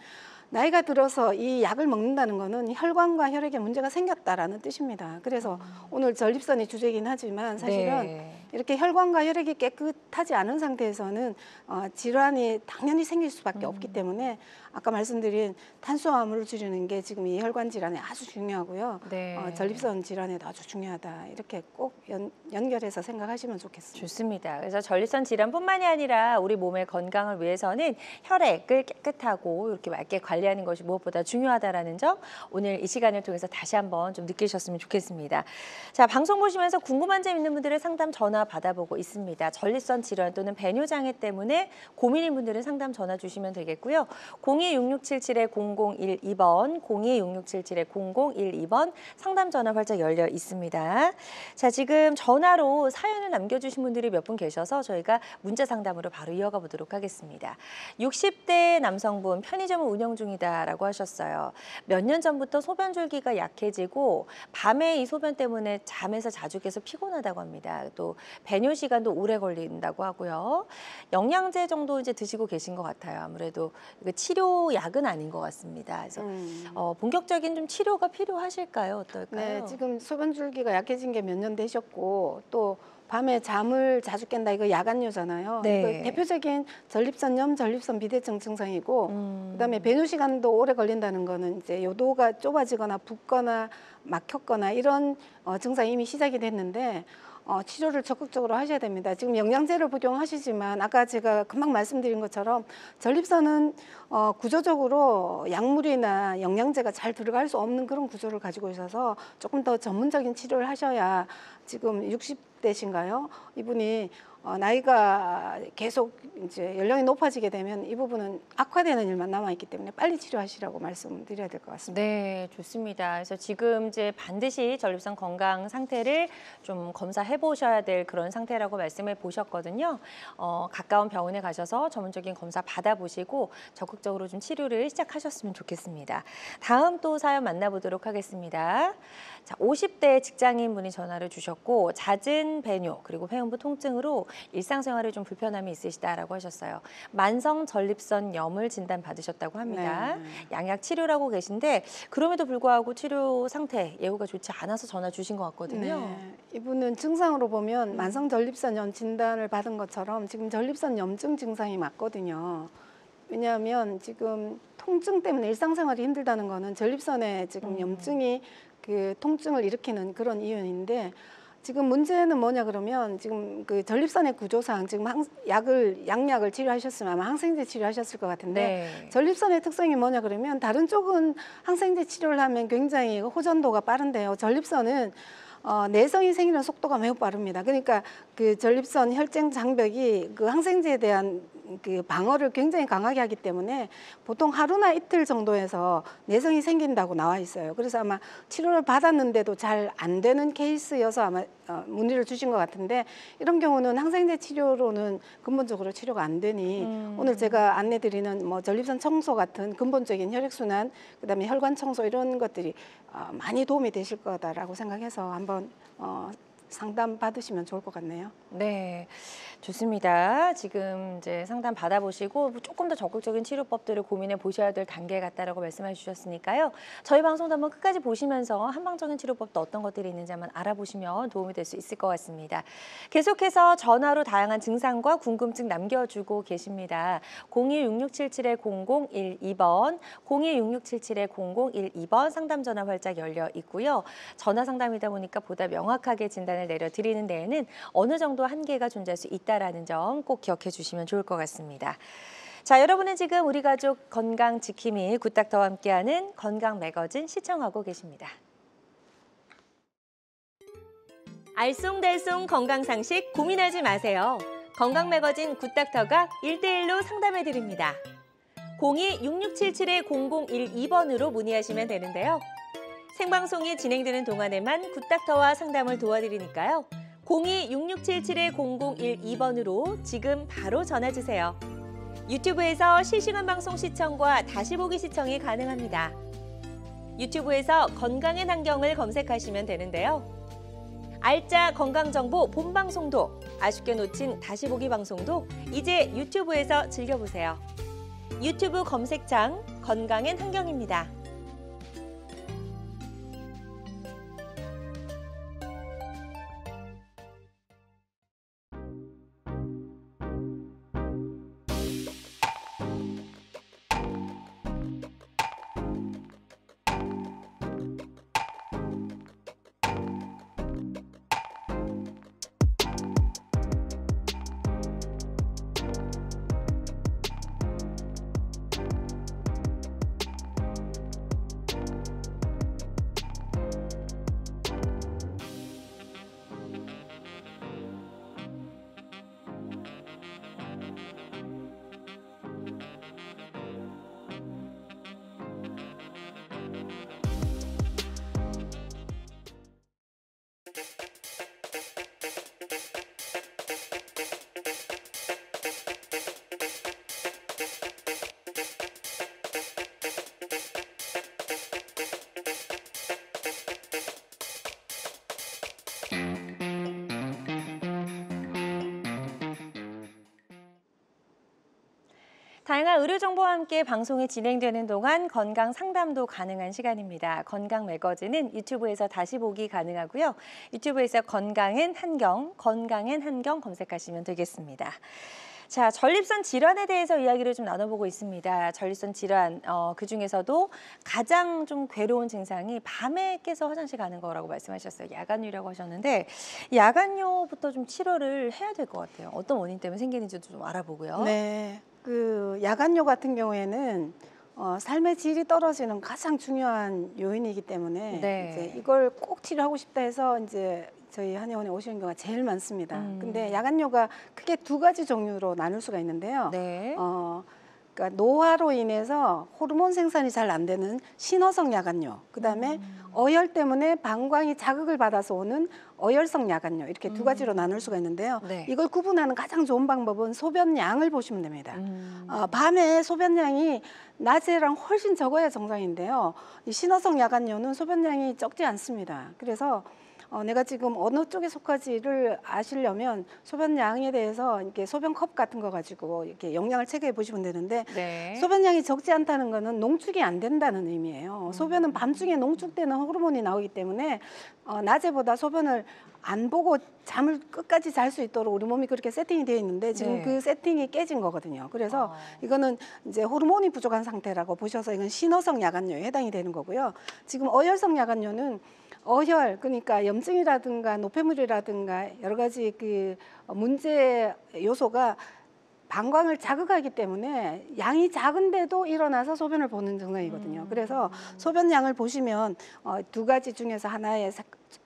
나이가 들어서 이 약을 먹는다는 거는 혈관과 혈액에 문제가 생겼다라는 뜻입니다. 그래서 오늘 전립선이 주제이긴 하지만 사실은 이렇게 혈관과 혈액이 깨끗하지 않은 상태에서는 질환이 당연히 생길 수밖에 없기 때문에 아까 말씀드린 탄수화물을 줄이는 게 지금 이 혈관 질환에 아주 중요하고요. 전립선 질환에도 아주 중요하다. 이렇게 꼭 연결해서 생각하시면 좋겠습니다. 좋습니다. 그래서 전립선 질환뿐만이 아니라 우리 몸의 건강을 위해서는 혈액을 깨끗하고 이렇게 맑게 관리하는 것이 무엇보다 중요하다라는 점 오늘 이 시간을 통해서 다시 한번 좀 느끼셨으면 좋겠습니다. 자, 방송 보시면서 궁금한 점 있는 분들의 상담 전화 받아보고 있습니다. 전립선 질환 또는 배뇨장애 때문에 고민인 분들은 상담 전화 주시면 되겠고요. 026677-0012번, 026677-0012번 상담 전화 활짝 열려 있습니다. 자, 지금 전화로 사연을 남겨주신 분들이 몇 분 계셔서 저희가 문자 상담으로 바로 이어가 보도록 하겠습니다. 60대 남성분 편의점을 운영 중이다라고 하셨어요. 몇 년 전부터 소변 줄기가 약해지고 밤에 이 소변 때문에 잠에서 자주 깨서 피곤하다고 합니다. 또 배뇨 시간도 오래 걸린다고 하고요. 영양제 정도 이제 드시고 계신 것 같아요. 아무래도 치료약은 아닌 것 같습니다. 그래서 본격적인 좀 치료가 필요하실까요? 어떨까요? 네, 지금 소변 줄기가 약해진 게 몇 년 되셨고 또 밤에 잠을 자주 깬다. 이거 야간뇨잖아요. 네. 이거 대표적인 전립선염, 전립선 비대증 증상이고 그다음에 배뇨 시간도 오래 걸린다는 거는 이제 요도가 좁아지거나 붓거나 막혔거나 이런 증상이 이미 시작이 됐는데 치료를 적극적으로 하셔야 됩니다. 지금 영양제를 복용하시지만 아까 제가 금방 말씀드린 것처럼 전립선은 구조적으로 약물이나 영양제가 잘 들어갈 수 없는 그런 구조를 가지고 있어서 조금 더 전문적인 치료를 하셔야 지금 60대신가요? 이분이 나이가 계속 이제 연령이 높아지게 되면 이 부분은 악화되는 일만 남아있기 때문에 빨리 치료하시라고 말씀드려야 될 것 같습니다. 네, 좋습니다. 그래서 지금 이제 반드시 전립선 건강 상태를 좀 검사해 보셔야 될 그런 상태라고 말씀해 보셨거든요. 가까운 병원에 가셔서 전문적인 검사 받아보시고 적극적으로 좀 치료를 시작하셨으면 좋겠습니다. 다음 또 사연 만나보도록 하겠습니다. 자, 50대 직장인 분이 전화를 주셨고 잦은 배뇨 그리고 회음부 통증으로 일상생활에 좀 불편함이 있으시다라고 하셨어요. 만성 전립선염을 진단받으셨다고 합니다. 네. 양약 치료를 하고 계신데 그럼에도 불구하고 치료 상태 예후가 좋지 않아서 전화 주신 것 같거든요. 네. 이분은 증상으로 보면 만성 전립선염 진단을 받은 것처럼 지금 전립선염증 증상이 맞거든요. 왜냐하면 지금 통증 때문에 일상생활이 힘들다는 거는 전립선에 지금 염증이 그 통증을 일으키는 그런 이유인데 지금 문제는 뭐냐 그러면 지금 그 전립선의 구조상 지금 양약을 치료하셨으면 아마 항생제 치료하셨을 것 같은데 전립선의 특성이 뭐냐 그러면 다른 쪽은 항생제 치료를 하면 굉장히 호전도가 빠른데요. 전립선은 내성이 생기는 속도가 매우 빠릅니다. 그러니까 그 전립선 혈쟁 장벽이 그 항생제에 대한 그 방어를 굉장히 강하게 하기 때문에 보통 하루나 이틀 정도에서 내성이 생긴다고 나와 있어요. 그래서 아마 치료를 받았는데도 잘 안 되는 케이스여서 아마 문의를 주신 것 같은데 이런 경우는 항생제 치료로는 근본적으로 치료가 안 되니 오늘 제가 안내드리는 뭐 전립선 청소 같은 근본적인 혈액순환 그다음에 혈관 청소 이런 것들이 많이 도움이 되실 거다라고 생각해서 한번 상담 받으시면 좋을 것 같네요. 네, 좋습니다. 지금 이제 상담 받아보시고 조금 더 적극적인 치료법들을 고민해 보셔야 될 단계 같다라고 말씀해 주셨으니까요. 저희 방송도 한번 끝까지 보시면서 한방적인 치료법도 어떤 것들이 있는지 한번 알아보시면 도움이 될 수 있을 것 같습니다. 계속해서 전화로 다양한 증상과 궁금증 남겨주고 계십니다. 026677-0012번, 026677-0012번 상담 전화 활짝 열려 있고요. 전화 상담이다 보니까 보다 명확하게 진단을 내려드리는 데에는 어느 정도 한계가 존재할 수 있다는 점 꼭 기억해 주시면 좋을 것 같습니다. 자, 여러분은 지금 우리 가족 건강 지킴이 굿닥터와 함께하는 건강 매거진 시청하고 계십니다. 알쏭달쏭 건강상식 고민하지 마세요. 건강 매거진 굿닥터가 1:1로 상담해 드립니다. 02-6677-0012번으로 문의하시면 되는데요. 생방송이 진행되는 동안에만 굿닥터와 상담을 도와드리니까요. 02-6677-0012번으로 지금 바로 전화주세요. 유튜브에서 실시간 방송 시청과 다시 보기 시청이 가능합니다. 유튜브에서 건강의 환경을 검색하시면 되는데요. 알짜 건강정보 본방송도, 아쉽게 놓친 다시 보기 방송도 이제 유튜브에서 즐겨보세요. 유튜브 검색창 건강엔 환경입니다. 다양한 의료 정보와 함께 방송이 진행되는 동안 건강 상담도 가능한 시간입니다. 건강 매거진은 유튜브에서 다시 보기 가능하고요. 유튜브에서 건강엔 한경 검색하시면 되겠습니다. 자, 전립선 질환에 대해서 이야기를 좀 나눠보고 있습니다. 전립선 질환, 그중에서도 가장 좀 괴로운 증상이 밤에 깨서 화장실 가는 거라고 말씀하셨어요. 야간요라고 하셨는데 야간요부터 좀 치료를 해야 될 것 같아요. 어떤 원인 때문에 생기는지도 좀 알아보고요. 네, 그 야간요 같은 경우에는 삶의 질이 떨어지는 가장 중요한 요인이기 때문에 네. 이제 이걸 꼭 치료하고 싶다 해서 이제 저희 한의원에 오시는 경우가 제일 많습니다. 근데 야간요가 크게 두 가지 종류로 나눌 수가 있는데요. 네. 그러니까 노화로 인해서 호르몬 생산이 잘 안 되는 신어성 야간요, 그다음에 어혈 때문에 방광이 자극을 받아서 오는 어혈성 야간요, 이렇게 두 가지로 나눌 수가 있는데요. 네. 이걸 구분하는 가장 좋은 방법은 소변량을 보시면 됩니다. 밤에 소변량이 낮에랑 훨씬 적어야 정상인데요. 이 신어성 야간요는 소변량이 적지 않습니다. 그래서 내가 지금 어느 쪽에 속하지를 아시려면 소변량에 대해서 이렇게 소변컵 같은 거 가지고 이렇게 영양을 체크해 보시면 되는데, 네. 소변량이 적지 않다는 거는 농축이 안 된다는 의미예요. 소변은 밤중에 농축되는 호르몬이 나오기 때문에 낮에보다 소변을 안 보고 잠을 끝까지 잘 수 있도록 우리 몸이 그렇게 세팅이 되어 있는데 지금 네. 그 세팅이 깨진 거거든요. 그래서 이거는 이제 호르몬이 부족한 상태라고 보셔서 이건 신어성 야간요에 해당이 되는 거고요. 지금 어혈성 야간요는 어혈, 그러니까 염증이라든가 노폐물이라든가 여러 가지 그 문제 요소가 방광을 자극하기 때문에 양이 작은데도 일어나서 소변을 보는 증상이거든요. 그래서 소변량을 보시면 두 가지 중에서 하나에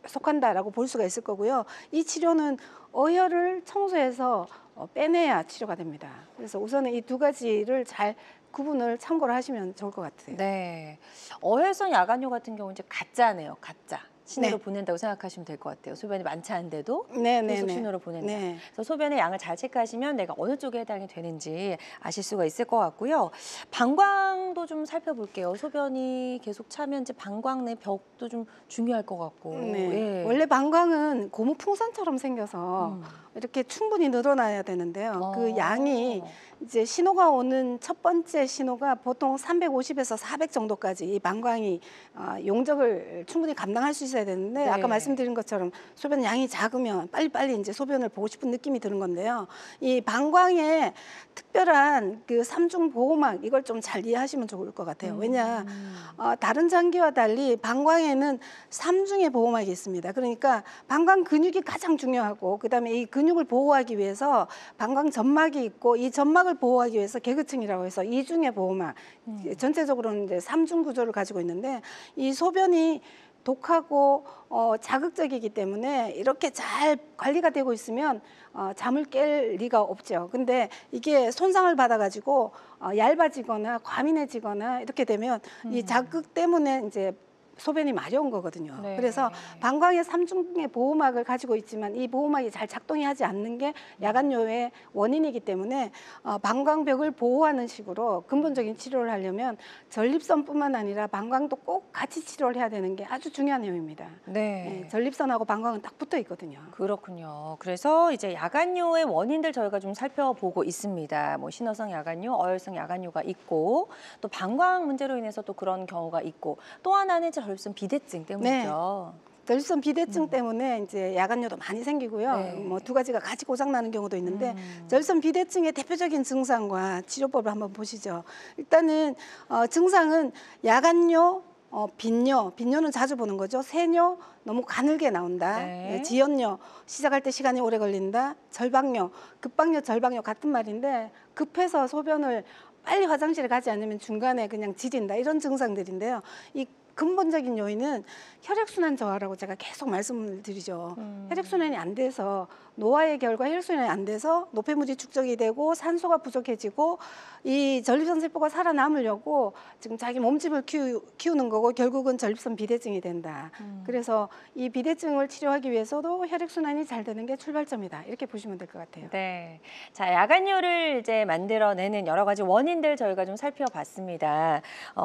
속한다라고 볼 수가 있을 거고요. 이 치료는 어혈을 청소해서 빼내야 치료가 됩니다. 그래서 우선은 이 두 가지를 잘 구분을 참고를 하시면 좋을 것 같아요. 네. 어혈성 야간요 같은 경우는 이제 가짜네요. 가짜. 신호로 네. 보낸다고 생각하시면 될 것 같아요. 소변이 많지 않은데도 네, 계속 네, 신호로 보낸다. 네. 그래서 소변의 양을 잘 체크하시면 내가 어느 쪽에 해당이 되는지 아실 수가 있을 것 같고요. 방광도 좀 살펴볼게요. 소변이 계속 차면 이제 방광 내 벽도 좀 중요할 것 같고. 네. 예. 원래 방광은 고무 풍선처럼 생겨서 이렇게 충분히 늘어나야 되는데요. 그 양이 이제 신호가 오는 첫 번째 신호가 보통 350에서 400 정도까지 이 방광이 용적을 충분히 감당할 수 있어야 되는데, 네. 아까 말씀드린 것처럼 소변 양이 작으면 빨리빨리 이제 소변을 보고 싶은 느낌이 드는 건데요. 이 방광에 특별한 그 삼중 보호막, 이걸 좀 잘 이해하시면 좋을 것 같아요. 왜냐, 다른 장기와 달리 방광에는 삼중의 보호막이 있습니다. 그러니까 방광 근육이 가장 중요하고, 그다음에 이 근육을 보호하기 위해서 방광 점막이 있고, 이 점막을 보호하기 위해서 개그층이라고 해서 이중의 보호막, 전체적으로는 이제 삼중 구조를 가지고 있는데, 이 소변이 독하고 자극적이기 때문에 이렇게 잘 관리가 되고 있으면 잠을 깰 리가 없죠. 근데 이게 손상을 받아가지고 얇아지거나 과민해지거나 이렇게 되면 이 자극 때문에 이제 소변이 마려운 거거든요. 네. 그래서 방광의 3중의 보호막을 가지고 있지만 이 보호막이 잘 작동이 하지 않는 게 야간요의 원인이기 때문에 방광벽을 보호하는 식으로 근본적인 치료를 하려면 전립선뿐만 아니라 방광도 꼭 같이 치료를 해야 되는 게 아주 중요한 내용입니다. 네. 네, 전립선하고 방광은 딱 붙어 있거든요. 그렇군요. 그래서 이제 야간요의 원인들 저희가 좀 살펴보고 있습니다. 뭐 신호성 야간요, 어혈성 야간요가 있고 또 방광 문제로 인해서 또 그런 경우가 있고 또 하나는 전립선 비대증 때문이죠. 전립선 비대증 때문에 이제 야간요도 많이 생기고요. 네. 뭐 두 가지가 같이 고장 나는 경우도 있는데 전립선 비대증의 대표적인 증상과 치료법을 한번 보시죠. 일단은 증상은 야간요, 빈뇨는 자주 보는 거죠. 세뇨 너무 가늘게 나온다. 네. 지연뇨 시작할 때 시간이 오래 걸린다. 절박뇨, 급박뇨, 절박뇨 같은 말인데 급해서 소변을 빨리 화장실에 가지 않으면 중간에 그냥 지진다 이런 증상들인데요. 이 근본적인 요인은 혈액순환 저하라고 제가 계속 말씀을 드리죠. 혈액순환이 안 돼서 노화의 결과 혈액순환이 안 돼서 노폐물이 축적이 되고 산소가 부족해지고 이 전립선 세포가 살아남으려고 지금 자기 몸집을 키우는 거고 결국은 전립선 비대증이 된다. 그래서 이 비대증을 치료하기 위해서도 혈액순환이 잘 되는 게 출발점이다. 이렇게 보시면 될 것 같아요. 네. 자, 야간요를 이제 만들어내는 여러 가지 원인들 저희가 좀 살펴봤습니다.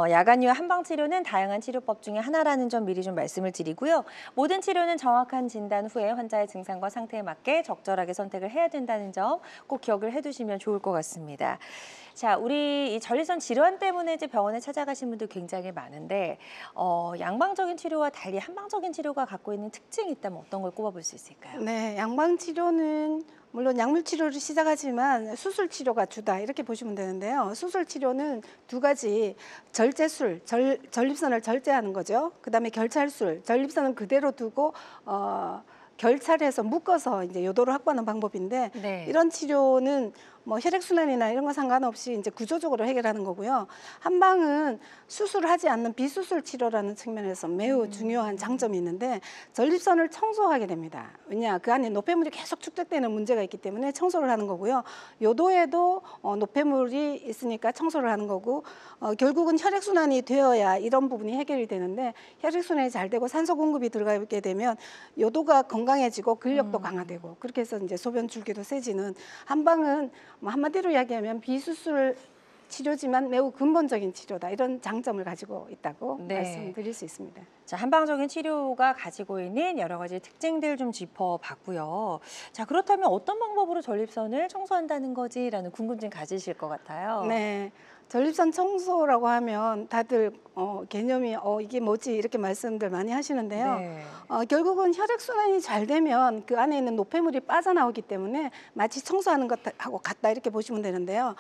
야간요 한방 치료는 다양한 치료법 중에 하나라는 점 미리 좀 말씀을 드리고요. 모든 치료는 정확한 진단 후에 환자의 증상과 상태에 맞게 적절하게 선택을 해야 된다는 점 꼭 기억을 해두시면 좋을 것 같습니다. 자, 우리 이 전립선 질환 때문에 이제 병원에 찾아가신 분들 굉장히 많은데 양방적인 치료와 달리 한방적인 치료가 갖고 있는 특징이 있다면 어떤 걸 꼽아볼 수 있을까요? 네, 양방 치료는 물론 약물 치료를 시작하지만 수술 치료가 주다 이렇게 보시면 되는데요. 수술 치료는 두 가지 절제술, 전립선을 절제하는 거죠. 그다음에 결찰술, 전립선은 그대로 두고 결찰해서 묶어서 이제 요도를 확보하는 방법인데 네. 이런 치료는 뭐 혈액순환이나 이런 거 상관없이 이제 구조적으로 해결하는 거고요. 한방은 수술하지 않는 비수술 치료라는 측면에서 매우 중요한 장점이 있는데 전립선을 청소하게 됩니다. 왜냐, 그 안에 노폐물이 계속 축적되는 문제가 있기 때문에 청소를 하는 거고요. 요도에도 노폐물이 있으니까 청소를 하는 거고 결국은 혈액순환이 되어야 이런 부분이 해결이 되는데 혈액순환이 잘 되고 산소 공급이 들어가게 되면 요도가 건강해지고 근력도 강화되고 그렇게 해서 이제 소변 줄기도 세지는 한방은 뭐 한마디로 이야기하면 비수술 치료지만 매우 근본적인 치료다 이런 장점을 가지고 있다고 네. 말씀드릴 수 있습니다. 자, 한방적인 치료가 가지고 있는 여러 가지 특징들 좀 짚어봤고요. 자, 그렇다면 어떤 방법으로 전립선을 청소한다는 거지라는 궁금증 가지실 것 같아요. 네, 전립선 청소라고 하면 다들 개념이 이게 뭐지 이렇게 말씀들 많이 하시는데요. 네. 결국은 혈액순환이 잘 되면 그 안에 있는 노폐물이 빠져나오기 때문에 마치 청소하는 것하고 같다 이렇게 보시면 되는데요.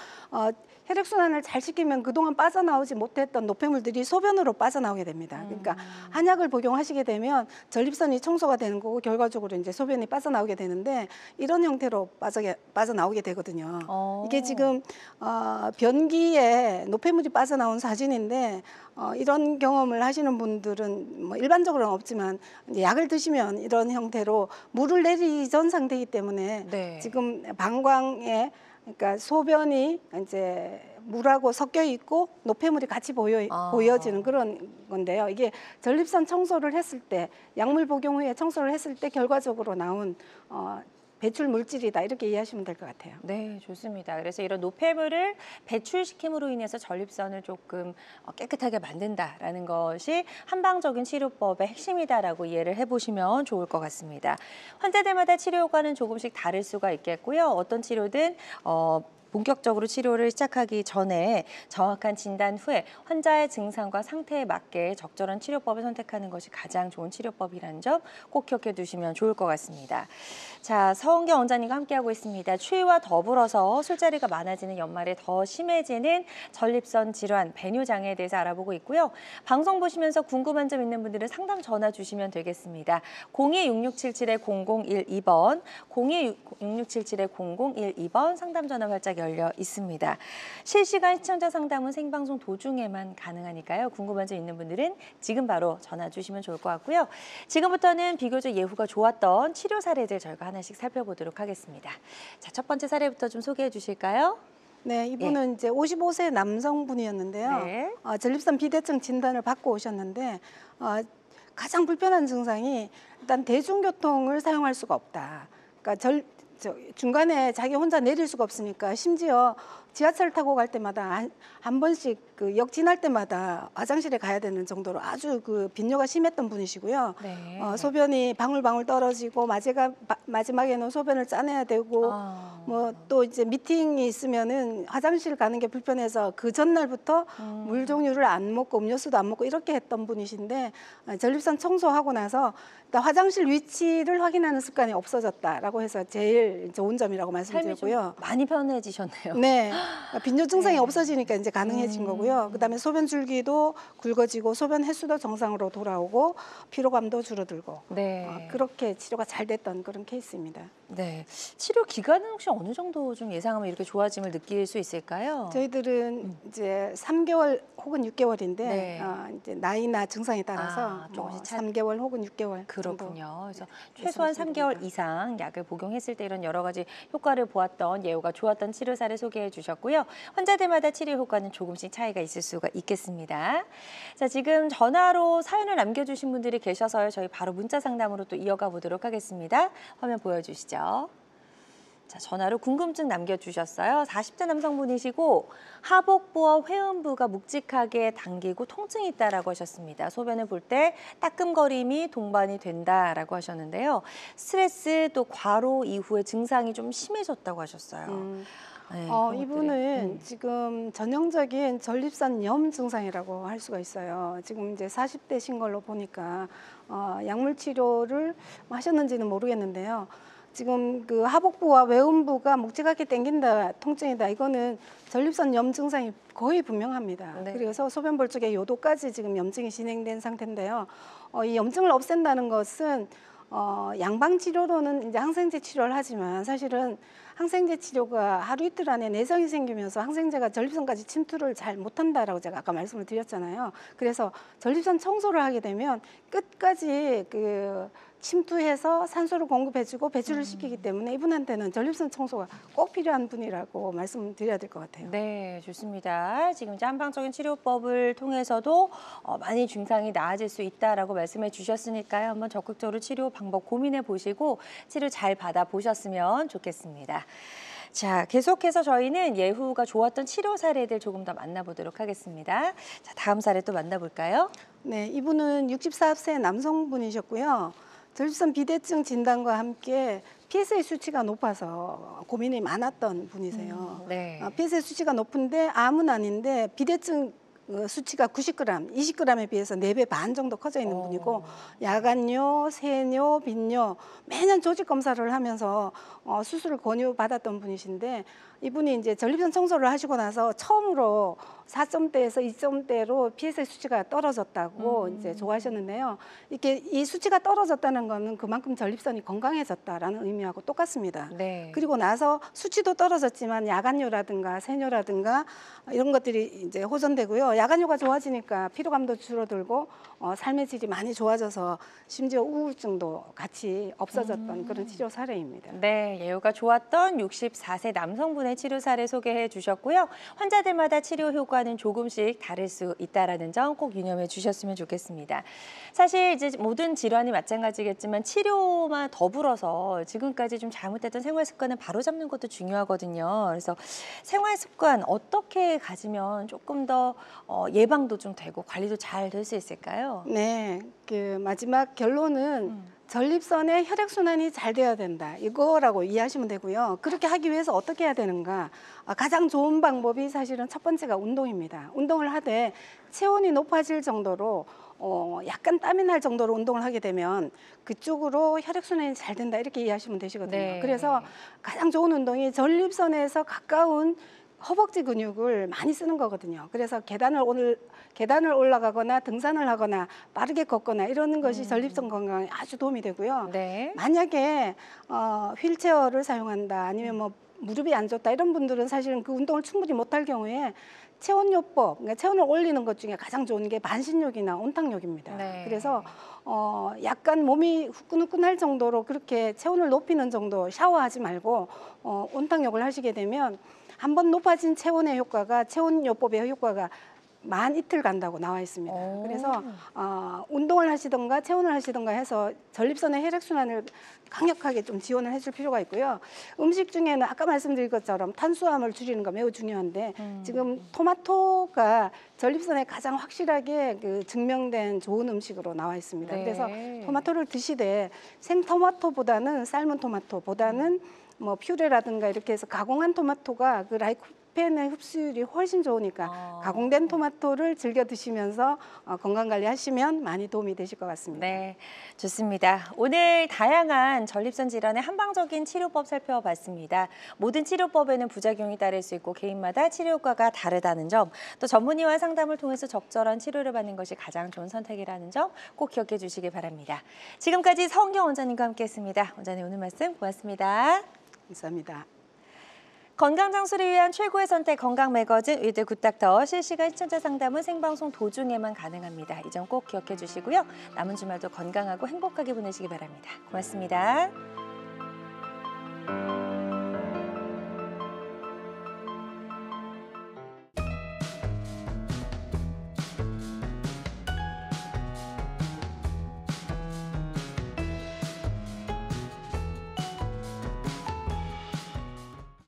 혈액순환을 잘 시키면 그동안 빠져나오지 못했던 노폐물들이 소변으로 빠져나오게 됩니다. 그러니까 한약을 복용하시게 되면 전립선이 청소가 되는 거고 결과적으로 이제 소변이 빠져나오게 되는데 이런 형태로 빠져나오게 되거든요. 이게 지금 변기에 노폐물이 빠져나온 사진인데 이런 경험을 하시는 분들은 뭐 일반적으로는 없지만 이제 약을 드시면 이런 형태로 물을 내리기 전 상태이기 때문에 네. 지금 방광에 그러니까 소변이 이제 물하고 섞여 있고 노폐물이 같이 보여지는 그런 건데요. 이게 전립선 청소를 했을 때 약물 복용 후에 청소를 했을 때 결과적으로 나온 배출 물질이다 이렇게 이해하시면 될 것 같아요. 네, 좋습니다. 그래서 이런 노폐물을 배출시킴으로 인해서 전립선을 조금 깨끗하게 만든다라는 것이 한방적인 치료법의 핵심이다라고 이해를 해보시면 좋을 것 같습니다. 환자들마다 치료 효과는 조금씩 다를 수가 있겠고요. 어떤 치료든 본격적으로 치료를 시작하기 전에 정확한 진단 후에 환자의 증상과 상태에 맞게 적절한 치료법을 선택하는 것이 가장 좋은 치료법이라는 점 꼭 기억해 두시면 좋을 것 같습니다. 자, 서은경 원장님과 함께하고 있습니다. 추위와 더불어서 술자리가 많아지는 연말에 더 심해지는 전립선 질환, 배뇨장애에 대해서 알아보고 있고요. 방송 보시면서 궁금한 점 있는 분들은 상담 전화 주시면 되겠습니다. 02-6677-0012번, 02-6677-0012번 상담 전화 활짝 열려 있습니다. 실시간 시청자 상담은 생방송 도중에만 가능하니까요. 궁금한 점 있는 분들은 지금 바로 전화 주시면 좋을 것 같고요. 지금부터는 비교적 예후가 좋았던 치료 사례들 저희가 하나씩 살펴보도록 하겠습니다. 자, 첫 번째 사례부터 좀 소개해 주실까요? 네, 이분은 이제 55세 남성분이었는데요. 네. 전립선 비대증 진단을 받고 오셨는데 가장 불편한 증상이 일단 대중교통을 사용할 수가 없다. 그러니까 중간에 자기 혼자 내릴 수가 없으니까 심지어 지하철 타고 갈 때마다 한 번씩 그 역 지날 때마다 화장실에 가야 되는 정도로 아주 그 빈뇨가 심했던 분이시고요. 네. 소변이 방울방울 떨어지고 마지막에는 소변을 짜내야 되고 뭐 또 이제 미팅이 있으면은 화장실 가는 게 불편해서 그 전날부터 물 종류를 안 먹고 음료수도 안 먹고 이렇게 했던 분이신데 전립선 청소하고 나서 일단 화장실 위치를 확인하는 습관이 없어졌다라고 해서 제일 좋은 점이라고 삶이 좀 말씀드리고요. 많이 편해지셨네요. 네, 빈뇨 증상이 네. 없어지니까 이제 가능해진 거고요. 그다음에 소변 줄기도 굵어지고 소변 횟수도 정상으로 돌아오고 피로감도 줄어들고 네. 그렇게 치료가 잘 됐던 그런 케이스입니다. 네. 치료 기간은 혹시 어느 정도 좀 예상하면 이렇게 좋아짐을 느낄 수 있을까요? 저희들은 이제 3개월 혹은 6개월인데 네. 이제 나이나 증상에 따라서 조금씩 3개월 혹은 6개월 그렇군요. 그래서 정도 최소한 예상하시면 3개월 됩니다. 이상 약을 복용했을 때 이런 여러 가지 효과를 보았던 예후가 좋았던 치료 사례 소개해 주셨고요. 환자들마다 치료 효과는 조금씩 차이가 있을 수가 있겠습니다. 자, 지금 전화로 사연을 남겨주신 분들이 계셔서요. 저희 바로 문자 상담으로 또 이어가 보도록 하겠습니다. 화면 보여주시죠. 자, 전화로 궁금증 남겨주셨어요. 40대 남성분이시고 하복부와 회음부가 묵직하게 당기고 통증이 있다라고 하셨습니다. 소변을 볼 때 따끔거림이 동반이 된다라고 하셨는데요. 스트레스 또 과로 이후에 증상이 좀 심해졌다고 하셨어요. 네, 그런 이분은 것들이. 지금 전형적인 전립선 염 증상이라고 할 수가 있어요. 지금 이제 40대신 걸로 보니까 약물 치료를 하셨는지는 모르겠는데요. 지금 그 하복부와 외음부가 묵직하게 당긴다, 통증이다. 이거는 전립선 염 증상이 거의 분명합니다. 네. 그래서 소변 볼 적에 요도까지 지금 염증이 진행된 상태인데요. 이 염증을 없앤다는 것은 양방 치료로는 이제 항생제 치료를 하지만 사실은 항생제 치료가 하루 이틀 안에 내성이 생기면서 항생제가 전립선까지 침투를 잘 못한다라고 제가 아까 말씀을 드렸잖아요. 그래서 전립선 청소를 하게 되면 끝까지 그 침투해서 산소를 공급해주고 배출을 시키기 때문에 이분한테는 전립선 청소가 꼭 필요한 분이라고 말씀드려야 될 것 같아요. 네, 좋습니다. 지금 이제 한방적인 치료법을 통해서도 많이 증상이 나아질 수 있다라고 말씀해 주셨으니까요. 한번 적극적으로 치료 방법 고민해 보시고 치료 잘 받아 보셨으면 좋겠습니다. 자, 계속해서 저희는 예후가 좋았던 치료 사례들 조금 더 만나보도록 하겠습니다. 자, 다음 사례 또 만나볼까요? 네, 이분은 64세 남성분이셨고요. 전립선 비대증 진단과 함께 PSA 수치가 높아서 고민이 많았던 분이세요. 네. PSA 수치가 높은데 암은 아닌데 비대증 수치가 90g, 20g에 비해서 4배 반 정도 커져 있는 분이고 야간뇨, 세뇨, 빈뇨 매년 조직 검사를 하면서 수술을 권유받았던 분이신데 이분이 이제 전립선 청소를 하시고 나서 처음으로 4점대에서 2점대로 PSA 수치가 떨어졌다고 이제 좋아하셨는데요. 이렇게 이 수치가 떨어졌다는 거는 그만큼 전립선이 건강해졌다라는 의미하고 똑같습니다. 네. 그리고 나서 수치도 떨어졌지만 야간뇨라든가 세뇨라든가 이런 것들이 이제 호전되고요. 야간뇨가 좋아지니까 피로감도 줄어들고 삶의 질이 많이 좋아져서 심지어 우울증도 같이 없어졌던 그런 치료 사례입니다. 네, 예후가 좋았던 64세 남성분의 치료 사례 소개해 주셨고요. 환자들마다 치료 효과는 조금씩 다를 수 있다는 점 꼭 유념해 주셨으면 좋겠습니다. 사실 이제 모든 질환이 마찬가지겠지만 치료만 더불어서 지금까지 좀 잘못됐던 생활 습관을 바로잡는 것도 중요하거든요. 그래서 생활 습관 어떻게 가지면 조금 더 예방도 좀 되고 관리도 잘 될 수 있을까요? 네, 그 마지막 결론은 전립선의 혈액순환이 잘 돼야 된다. 이거라고 이해하시면 되고요. 그렇게 하기 위해서 어떻게 해야 되는가? 가장 좋은 방법이 사실은 첫 번째가 운동입니다. 운동을 하되 체온이 높아질 정도로 약간 땀이 날 정도로 운동을 하게 되면 그쪽으로 혈액순환이 잘 된다. 이렇게 이해하시면 되시거든요. 네. 그래서 가장 좋은 운동이 전립선에서 가까운 허벅지 근육을 많이 쓰는 거거든요. 그래서 계단을 올라가거나 등산을 하거나 빠르게 걷거나 이러는 것이 전립선 건강에 아주 도움이 되고요. 네. 만약에 휠체어를 사용한다 아니면 뭐 무릎이 안 좋다 이런 분들은 사실은 그 운동을 충분히 못할 경우에 체온요법, 그러니까 체온을 올리는 것 중에 가장 좋은 게 반신욕이나 온탕욕입니다. 네. 그래서 약간 몸이 후끈후끈할 정도로 그렇게 체온을 높이는 정도 샤워하지 말고 온탕욕을 하시게 되면 한번 높아진 체온의 효과가 체온요법의 효과가 만 이틀 간다고 나와 있습니다. 오. 그래서 운동을 하시던가 체온을 하시던가 해서 전립선의 혈액순환을 강력하게 좀 지원을 해줄 필요가 있고요. 음식 중에는 아까 말씀드린 것처럼 탄수화물 줄이는 거 매우 중요한데 지금 토마토가 전립선에 가장 확실하게 그 증명된 좋은 음식으로 나와 있습니다. 네. 그래서 토마토를 드시되 생토마토보다는 삶은 토마토보다는 뭐 퓨레라든가 이렇게 해서 가공한 토마토가 그 라이코펜의 흡수율이 훨씬 좋으니까 가공된 토마토를 즐겨 드시면서 건강 관리하시면 많이 도움이 되실 것 같습니다. 네, 좋습니다. 오늘 다양한 전립선 질환의 한방적인 치료법 살펴봤습니다. 모든 치료법에는 부작용이 따를 수 있고 개인마다 치료 효과가 다르다는 점, 또 전문의와 상담을 통해서 적절한 치료를 받는 것이 가장 좋은 선택이라는 점 꼭 기억해 주시기 바랍니다. 지금까지 서은경 원장님과 함께했습니다. 원장님 오늘 말씀 고맙습니다. 감사합니다. 건강 장수를 위한 최고의 선택 건강 매거진 위드 굿닥터 실시간 시청자 상담은 생방송 도중에만 가능합니다. 이 점 꼭 기억해 주시고요. 남은 주말도 건강하고 행복하게 보내시기 바랍니다. 고맙습니다.